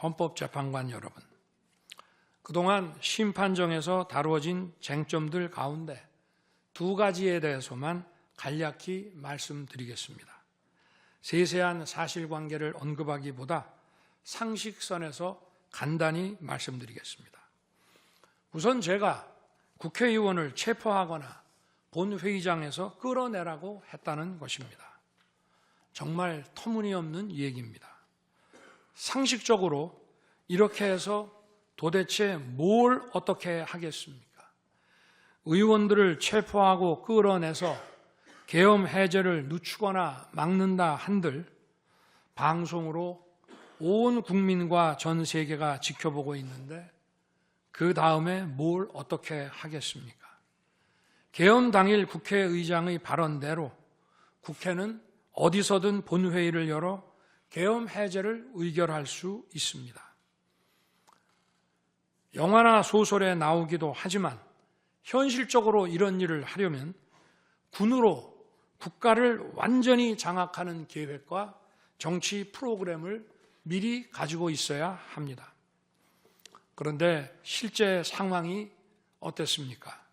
[SPEAKER 2] 헌법재판관 여러분, 그동안 심판정에서 다루어진 쟁점들 가운데 두 가지에 대해서만 간략히 말씀드리겠습니다. 세세한 사실관계를 언급하기보다 상식선에서 간단히 말씀드리겠습니다. 우선 제가 국회의원을 체포하거나 본회의장에서 끌어내라고 했다는 것입니다. 정말 터무니없는 얘기입니다. 상식적으로 이렇게 해서 도대체 뭘 어떻게 하겠습니까? 의원들을 체포하고 끌어내서 계엄 해제를 늦추거나 막는다 한들 방송으로 온 국민과 전 세계가 지켜보고 있는데 그 다음에 뭘 어떻게 하겠습니까? 계엄 당일 국회의장의 발언대로 국회는 어디서든 본회의를 열어 계엄 해제를 의결할 수 있습니다. 영화나 소설에 나오기도 하지만 현실적으로 이런 일을 하려면 군으로 국가를 완전히 장악하는 계획과 정치 프로그램을 미리 가지고 있어야 합니다. 그런데 실제 상황이 어땠습니까?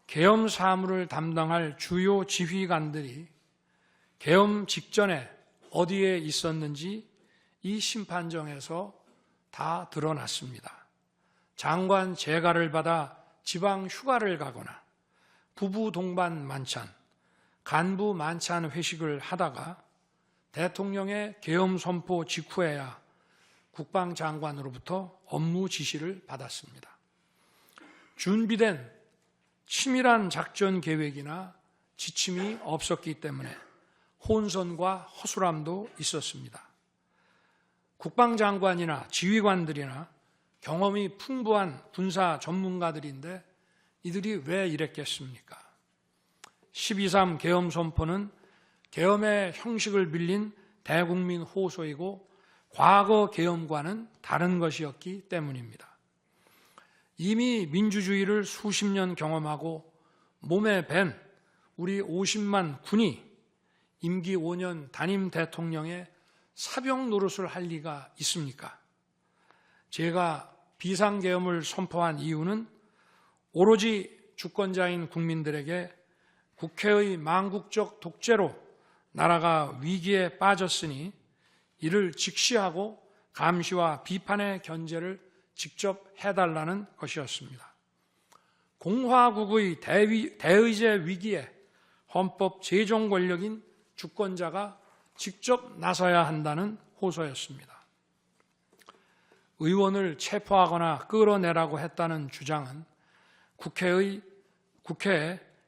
[SPEAKER 2] 계엄 사무를 담당할 주요 지휘관들이 계엄 직전에 어디에 있었는지 이 심판정에서 다 드러났습니다. 장관 재가를 받아 지방 휴가를 가거나 부부 동반 만찬, 간부 만찬 회식을 하다가 대통령의 계엄 선포 직후에야 국방장관으로부터 업무 지시를 받았습니다. 준비된 치밀한 작전 계획이나 지침이 없었기 때문에 혼선과 허술함도 있었습니다. 국방장관이나 지휘관들이나 경험이 풍부한 군사 전문가들인데 이들이 왜 이랬겠습니까? 12.3 계엄 선포는 계엄의 형식을 빌린 대국민 호소이고 과거 계엄과는 다른 것이었기 때문입니다. 이미 민주주의를 수십 년 경험하고 몸에 밴 우리 50만 군이 임기 5년 단임 대통령의 사병 노릇을 할 리가 있습니까? 제가 비상계엄을 선포한 이유는 오로지 주권자인 국민들에게 국회의 망국적 독재로 나라가 위기에 빠졌으니 이를 직시하고 감시와 비판의 견제를 직접 해달라는 것이었습니다. 공화국의 대의제 위기에 헌법 제정 권력인 주권자가 직접 나서야 한다는 호소였습니다. 의원을 체포하거나 끌어내라고 했다는 주장은 국회에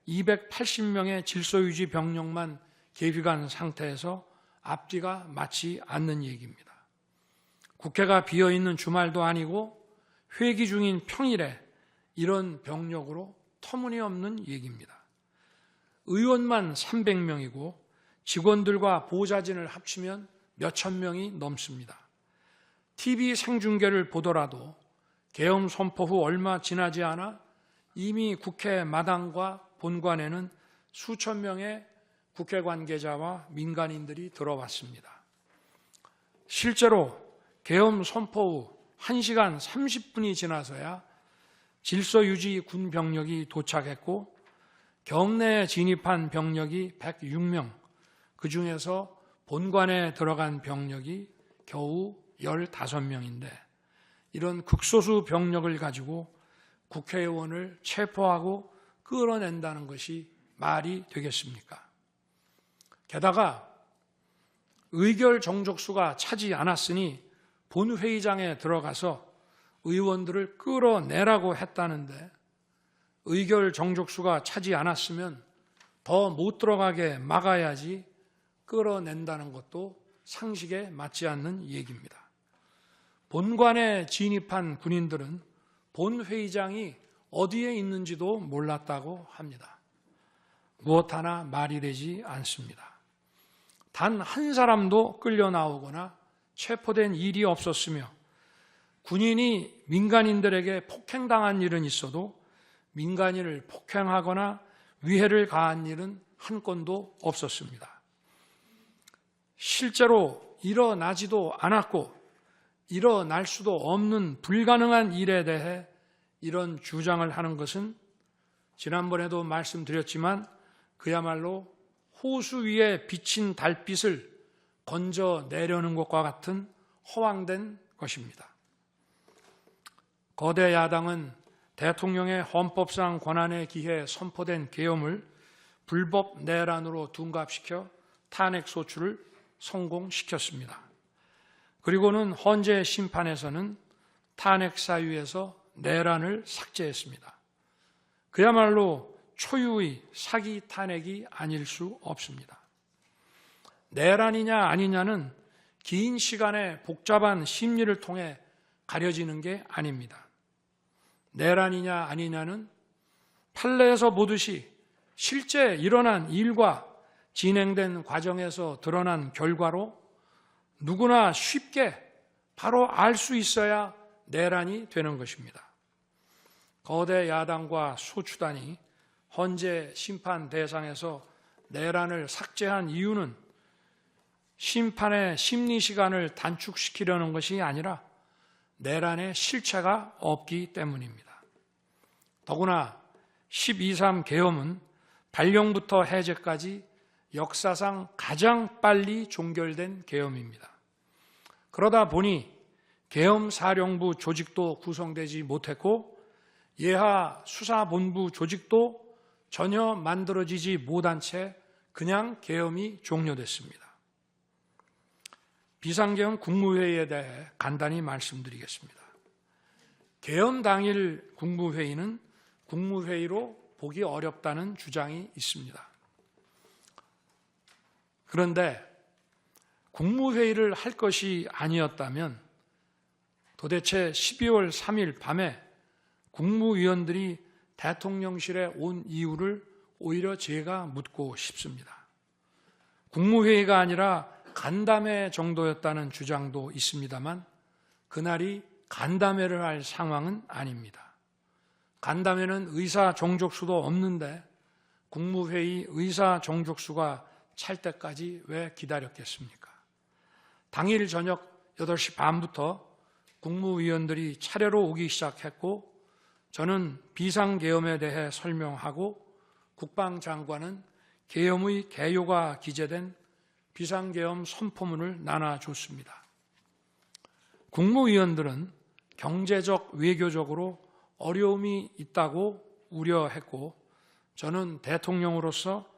[SPEAKER 2] 280명의 질서유지 병력만 계비간 상태에서 앞뒤가 맞지 않는 얘기입니다. 국회가 비어있는 주말도 아니고 회기 중인 평일에 이런 병력으로 터무니없는 얘기입니다. 의원만 300명이고 직원들과 보좌진을 합치면 몇천 명이 넘습니다. TV 생중계를 보더라도 계엄 선포 후 얼마 지나지 않아 이미 국회 마당과 본관에는 수천 명의 국회 관계자와 민간인들이 들어왔습니다. 실제로 계엄 선포 후 1시간 30분이 지나서야 질서유지 군 병력이 도착했고 경내에 진입한 병력이 106명, 그중에서 본관에 들어간 병력이 겨우 15명인데 이런 극소수 병력을 가지고 국회의원을 체포하고 끌어낸다는 것이 말이 되겠습니까? 게다가 의결 정족수가 차지 않았으니 본회의장에 들어가서 의원들을 끌어내라고 했다는데 의결 정족수가 차지 않았으면 더 못 들어가게 막아야지 끌어낸다는 것도 상식에 맞지 않는 얘기입니다. 본관에 진입한 군인들은 본회의장이 어디에 있는지도 몰랐다고 합니다. 무엇 하나 말이 되지 않습니다. 단 한 사람도 끌려 나오거나 체포된 일이 없었으며 군인이 민간인들에게 폭행당한 일은 있어도 민간인을 폭행하거나 위해를 가한 일은 한 건도 없었습니다. 실제로 일어나지도 않았고 일어날 수도 없는 불가능한 일에 대해 이런 주장을 하는 것은 지난번에도 말씀드렸지만 그야말로 호수 위에 비친 달빛을 건져내려는 것과 같은 허황된 것입니다. 거대 야당은 대통령의 헌법상 권한에 기해 선포된 계엄을 불법 내란으로 둔갑시켜 탄핵 소추를 성공시켰습니다. 그리고는 헌재 심판에서는 탄핵 사유에서 내란을 삭제했습니다. 그야말로 초유의 사기 탄핵이 아닐 수 없습니다. 내란이냐 아니냐는 긴 시간의 복잡한 심리를 통해 가려지는 게 아닙니다. 내란이냐 아니냐는 판례에서 보듯이 실제 일어난 일과 진행된 과정에서 드러난 결과로 누구나 쉽게 바로 알 수 있어야 내란이 되는 것입니다. 거대 야당과 소추단이 헌재 심판 대상에서 내란을 삭제한 이유는 심판의 심리 시간을 단축시키려는 것이 아니라 내란의 실체가 없기 때문입니다. 더구나 12.3 계엄은 발령부터 해제까지 역사상 가장 빨리 종결된 계엄입니다. 그러다 보니 계엄사령부 조직도 구성되지 못했고 예하 수사본부 조직도 전혀 만들어지지 못한 채 그냥 계엄이 종료됐습니다. 비상계엄 국무회의에 대해 간단히 말씀드리겠습니다. 계엄 당일 국무회의는 국무회의로 보기 어렵다는 주장이 있습니다. 그런데 국무회의를 할 것이 아니었다면 도대체 12월 3일 밤에 국무위원들이 대통령실에 온 이유를 오히려 제가 묻고 싶습니다. 국무회의가 아니라 간담회 정도였다는 주장도 있습니다만 그날이 간담회를 할 상황은 아닙니다. 간담회는 의사 정족수도 없는데 국무회의 의사 정족수가 찰 때까지 왜 기다렸겠습니까? 당일 저녁 8시 반부터 국무위원들이 차례로 오기 시작했고 저는 비상계엄에 대해 설명하고 국방장관은 계엄의 개요가 기재된 비상계엄 선포문을 나눠줬습니다. 국무위원들은 경제적, 외교적으로 어려움이 있다고 우려했고 저는 대통령으로서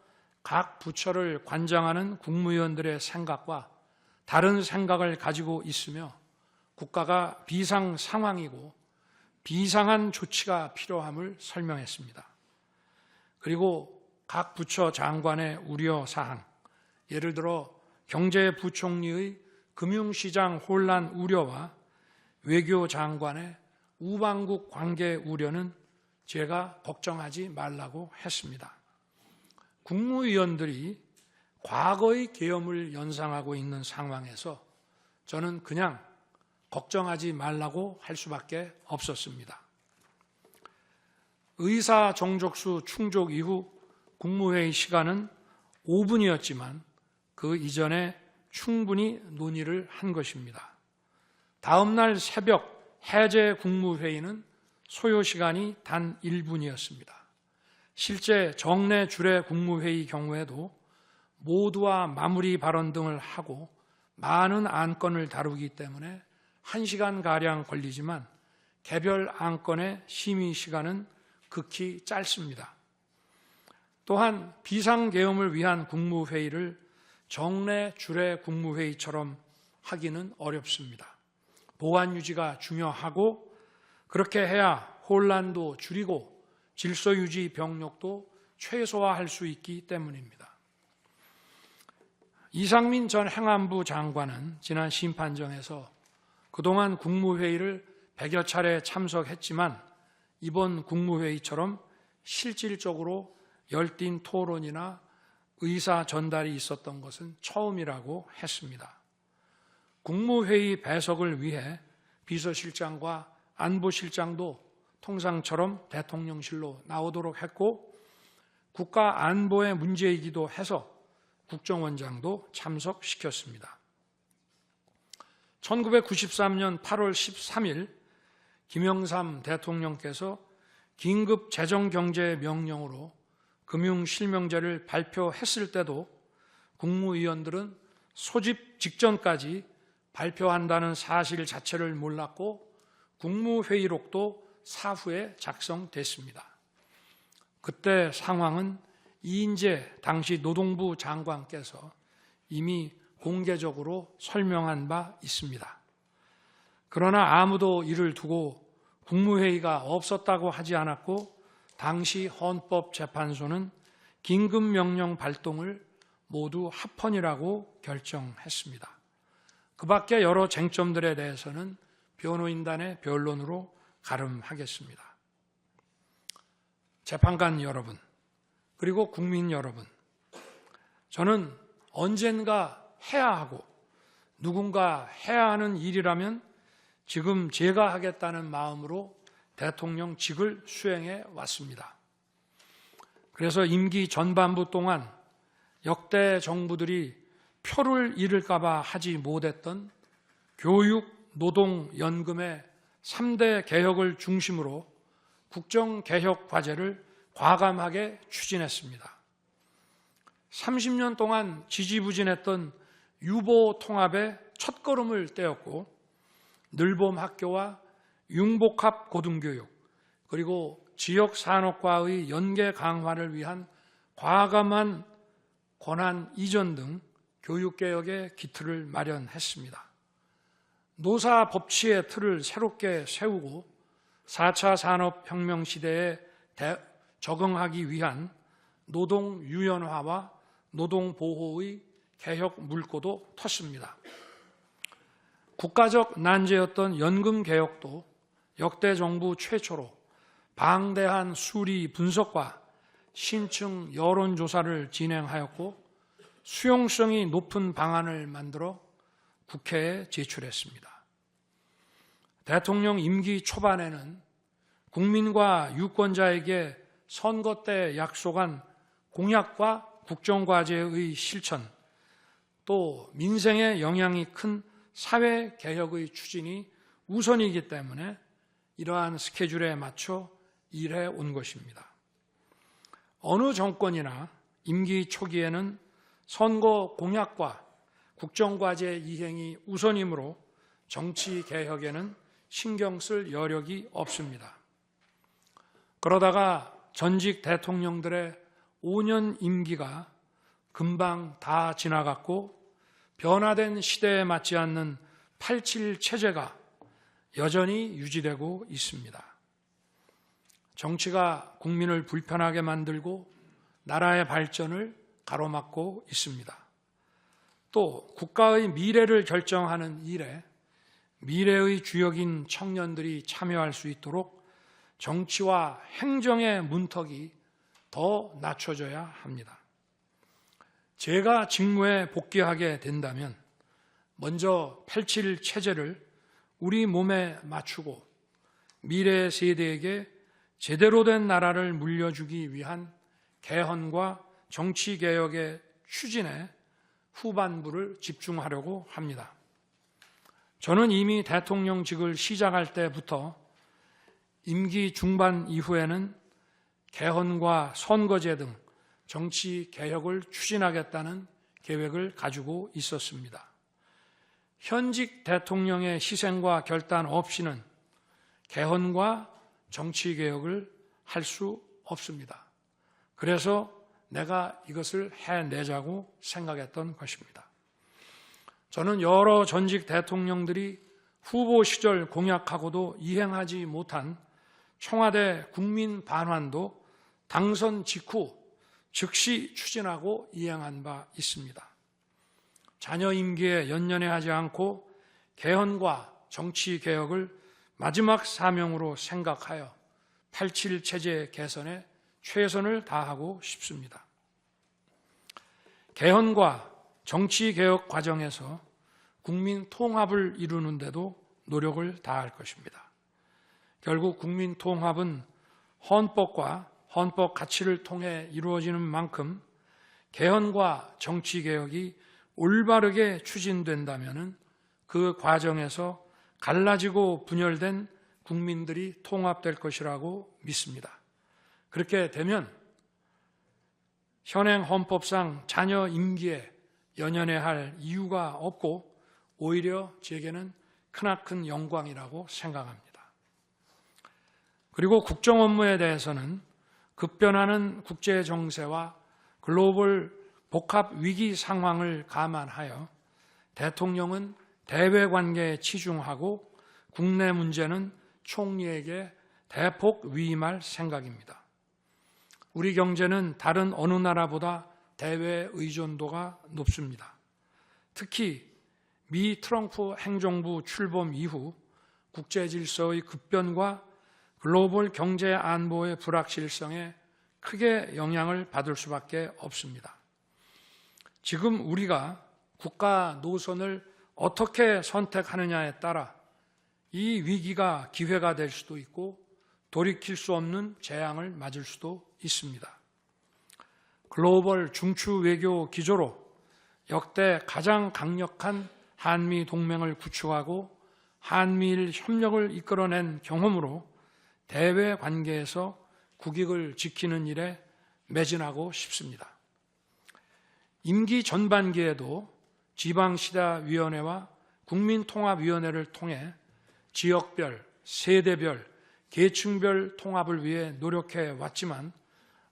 [SPEAKER 2] 각 부처를 관장하는 국무위원들의 생각과 다른 생각을 가지고 있으며 국가가 비상 상황이고 비상한 조치가 필요함을 설명했습니다. 그리고 각 부처 장관의 우려사항, 예를 들어 경제부총리의 금융시장 혼란 우려와 외교장관의 우방국 관계 우려는 제가 걱정하지 말라고 했습니다. 국무위원들이 과거의 계엄을 연상하고 있는 상황에서 저는 그냥 걱정하지 말라고 할 수밖에 없었습니다. 의사 정족수 충족 이후 국무회의 시간은 5분이었지만 그 이전에 충분히 논의를 한 것입니다. 다음 날 새벽 해제 국무회의는 소요 시간이 단 1분이었습니다. 실제 정례 주례 국무회의 경우에도 모두와 마무리 발언 등을 하고 많은 안건을 다루기 때문에 1시간가량 걸리지만 개별 안건의 심의 시간은 극히 짧습니다. 또한 비상계엄을 위한 국무회의를 정례 주례 국무회의처럼 하기는 어렵습니다. 보안 유지가 중요하고 그렇게 해야 혼란도 줄이고 질서유지 병력도 최소화할 수 있기 때문입니다. 이상민 전 행안부 장관은 지난 심판정에서 그동안 국무회의를 100여 차례 참석했지만 이번 국무회의처럼 실질적으로 열띤 토론이나 의사 전달이 있었던 것은 처음이라고 했습니다. 국무회의 배석을 위해 비서실장과 안보실장도 통상처럼 대통령실로 나오도록 했고 국가 안보의 문제이기도 해서 국정원장도 참석시켰습니다. 1993년 8월 13일 김영삼 대통령께서 긴급 재정경제명령으로 금융실명제를 발표했을 때도 국무위원들은 소집 직전까지 발표한다는 사실 자체를 몰랐고 국무회의록도 사후에 작성됐습니다. 그때 상황은 이인재 당시 노동부 장관께서 이미 공개적으로 설명한 바 있습니다. 그러나 아무도 이를 두고 국무회의가 없었다고 하지 않았고 당시 헌법재판소는 긴급명령 발동을 모두 합헌이라고 결정했습니다. 그 밖에 여러 쟁점들에 대해서는 변호인단의 변론으로 가름하겠습니다. 재판관 여러분, 그리고 국민 여러분, 저는 언젠가 해야 하고 누군가 해야 하는 일이라면 지금 제가 하겠다는 마음으로 대통령직을 수행해 왔습니다. 그래서 임기 전반부 동안 역대 정부들이 표를 잃을까 봐 하지 못했던 교육, 노동, 연금의 3대 개혁을 중심으로 국정개혁 과제를 과감하게 추진했습니다. 30년 동안 지지부진했던 유보 통합의 첫걸음을 떼었고 늘봄 학교와 융복합 고등교육 그리고 지역 산업과의 연계 강화를 위한 과감한 권한 이전 등 교육개혁의 기틀을 마련했습니다. 노사 법치의 틀을 새롭게 세우고 4차 산업혁명 시대에 적응하기 위한 노동 유연화와 노동 보호의 개혁 물꼬도 텄습니다. 국가적 난제였던 연금 개혁도 역대 정부 최초로 방대한 수리 분석과 신층 여론조사를 진행하였고 수용성이 높은 방안을 만들어 국회에 제출했습니다. 대통령 임기 초반에는 국민과 유권자에게 선거 때 약속한 공약과 국정과제의 실천, 또 민생에 영향이 큰 사회개혁의 추진이 우선이기 때문에 이러한 스케줄에 맞춰 일해 온 것입니다. 어느 정권이나 임기 초기에는 선거 공약과 국정과제 이행이 우선이므로 정치개혁에는 신경 쓸 여력이 없습니다. 그러다가 전직 대통령들의 5년 임기가 금방 다 지나갔고 변화된 시대에 맞지 않는 87 체제가 여전히 유지되고 있습니다. 정치가 국민을 불편하게 만들고 나라의 발전을 가로막고 있습니다. 또 국가의 미래를 결정하는 일에 미래의 주역인 청년들이 참여할 수 있도록 정치와 행정의 문턱이 더 낮춰져야 합니다. 제가 직무에 복귀하게 된다면 먼저 87 체제를 우리 몸에 맞추고 미래 세대에게 제대로 된 나라를 물려주기 위한 개헌과 정치개혁의 추진에 후반부를 집중하려고 합니다. 저는 이미 대통령직을 시작할 때부터 임기 중반 이후에는 개헌과 선거제 등 정치개혁을 추진하겠다는 계획을 가지고 있었습니다. 현직 대통령의 희생과 결단 없이는 개헌과 정치개혁을 할 수 없습니다. 그래서 내가 이것을 해내자고 생각했던 것입니다. 저는 여러 전직 대통령들이 후보 시절 공약하고도 이행하지 못한 청와대 국민 반환도 당선 직후 즉시 추진하고 이행한 바 있습니다. 자녀 임기에 연연해하지 않고 개헌과 정치개혁을 마지막 사명으로 생각하여 87 체제 개선에 최선을 다하고 싶습니다. 개헌과 정치개혁 과정에서 국민 통합을 이루는 데도 노력을 다할 것입니다. 결국 국민 통합은 헌법과 헌법 가치를 통해 이루어지는 만큼 개헌과 정치개혁이 올바르게 추진된다면 그 과정에서 갈라지고 분열된 국민들이 통합될 것이라고 믿습니다. 그렇게 되면 현행 헌법상 자녀 임기에 연연해할 이유가 없고 오히려 제게는 크나큰 영광이라고 생각합니다. 그리고 국정 업무에 대해서는 급변하는 국제 정세와 글로벌 복합 위기 상황을 감안하여 대통령은 대외 관계에 치중하고 국내 문제는 총리에게 대폭 위임할 생각입니다. 우리 경제는 다른 어느 나라보다 대외 의존도가 높습니다. 특히 미 트럼프 행정부 출범 이후 국제 질서의 급변과 글로벌 경제 안보의 불확실성에 크게 영향을 받을 수밖에 없습니다. 지금 우리가 국가 노선을 어떻게 선택하느냐에 따라 이 위기가 기회가 될 수도 있고 돌이킬 수 없는 재앙을 맞을 수도 있습니다. 글로벌 중추 외교 기조로 역대 가장 강력한 한미 동맹을 구축하고 한미일 협력을 이끌어낸 경험으로 대외 관계에서 국익을 지키는 일에 매진하고 싶습니다. 임기 전반기에도 지방시다위원회와 국민통합위원회를 통해 지역별, 세대별, 계층별 통합을 위해 노력해 왔지만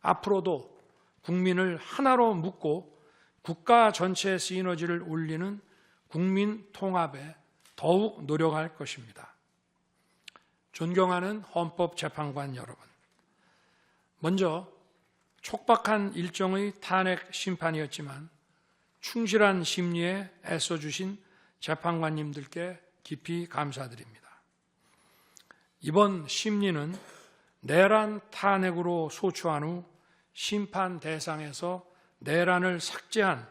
[SPEAKER 2] 앞으로도 국민을 하나로 묶고 국가 전체의 시너지를 올리는 국민 통합에 더욱 노력할 것입니다. 존경하는 헌법재판관 여러분, 먼저 촉박한 일정의 탄핵 심판이었지만 충실한 심리에 애써주신 재판관님들께 깊이 감사드립니다. 이번 심리는 내란 탄핵으로 소추한 후 심판 대상에서 내란을 삭제한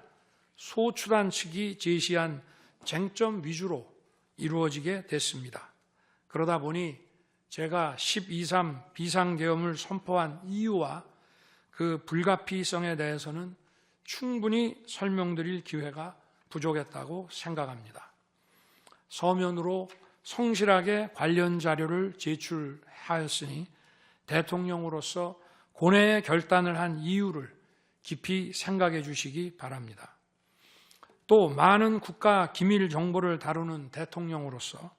[SPEAKER 2] 소추단 측이 제시한 쟁점 위주로 이루어지게 됐습니다. 그러다 보니 제가 12.3 비상계엄을 선포한 이유와 그 불가피성에 대해서는 충분히 설명드릴 기회가 부족했다고 생각합니다. 서면으로 성실하게 관련 자료를 제출하였으니 대통령으로서 고뇌의 결단을 한 이유를 깊이 생각해 주시기 바랍니다. 또 많은 국가 기밀 정보를 다루는 대통령으로서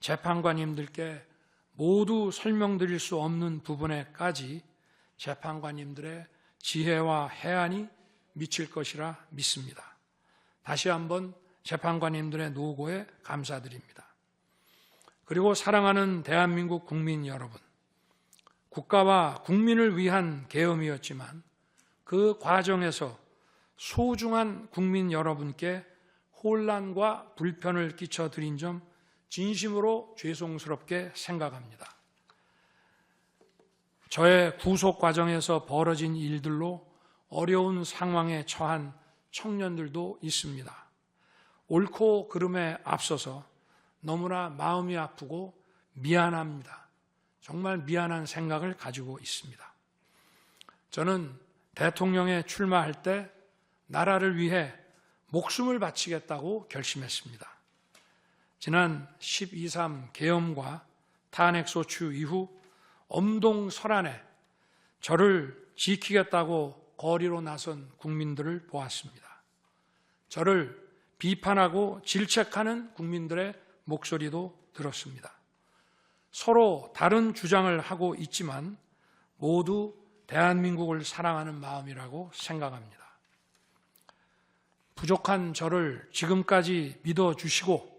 [SPEAKER 2] 재판관님들께 모두 설명드릴 수 없는 부분에까지 재판관님들의 지혜와 해안이 미칠 것이라 믿습니다. 다시 한번 재판관님들의 노고에 감사드립니다. 그리고 사랑하는 대한민국 국민 여러분, 국가와 국민을 위한 계엄이었지만 그 과정에서 소중한 국민 여러분께 혼란과 불편을 끼쳐드린 점 진심으로 죄송스럽게 생각합니다. 저의 구속 과정에서 벌어진 일들로 어려운 상황에 처한 청년들도 있습니다. 옳고 그름에 앞서서 너무나 마음이 아프고 미안합니다. 정말 미안한 생각을 가지고 있습니다. 저는 대통령에 출마할 때 나라를 위해 목숨을 바치겠다고 결심했습니다. 지난 12.3 계엄과 탄핵소추 이후 엄동설안에 저를 지키겠다고 거리로 나선 국민들을 보았습니다. 저를 비판하고 질책하는 국민들의 목소리도 들었습니다. 서로 다른 주장을 하고 있지만 모두 대한민국을 사랑하는 마음이라고 생각합니다. 부족한 저를 지금까지 믿어주시고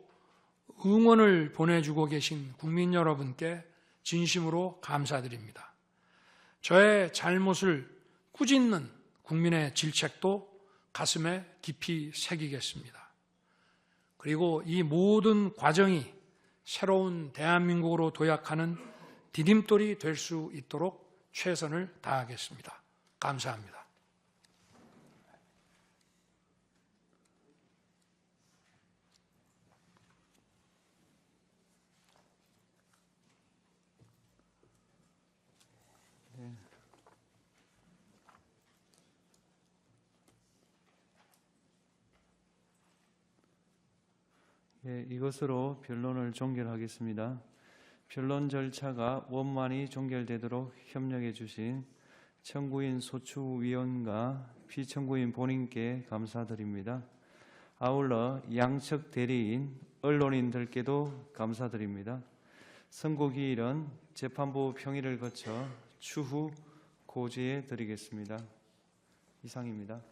[SPEAKER 2] 응원을 보내주고 계신 국민 여러분께 진심으로 감사드립니다. 저의 잘못을 꾸짖는 국민의 질책도 가슴에 깊이 새기겠습니다. 그리고 이 모든 과정이 새로운 대한민국으로 도약하는 디딤돌이 될 수 있도록 최선을 다하겠습니다. 감사합니다.
[SPEAKER 1] 이것으로 변론을 종결하겠습니다. 변론 절차가 원만히 종결되도록 협력해 주신 청구인 소추위원과 피청구인 본인께 감사드립니다. 아울러 양측 대리인, 언론인들께도 감사드립니다. 선고기일은 재판부 평의를 거쳐 추후 고지해 드리겠습니다. 이상입니다.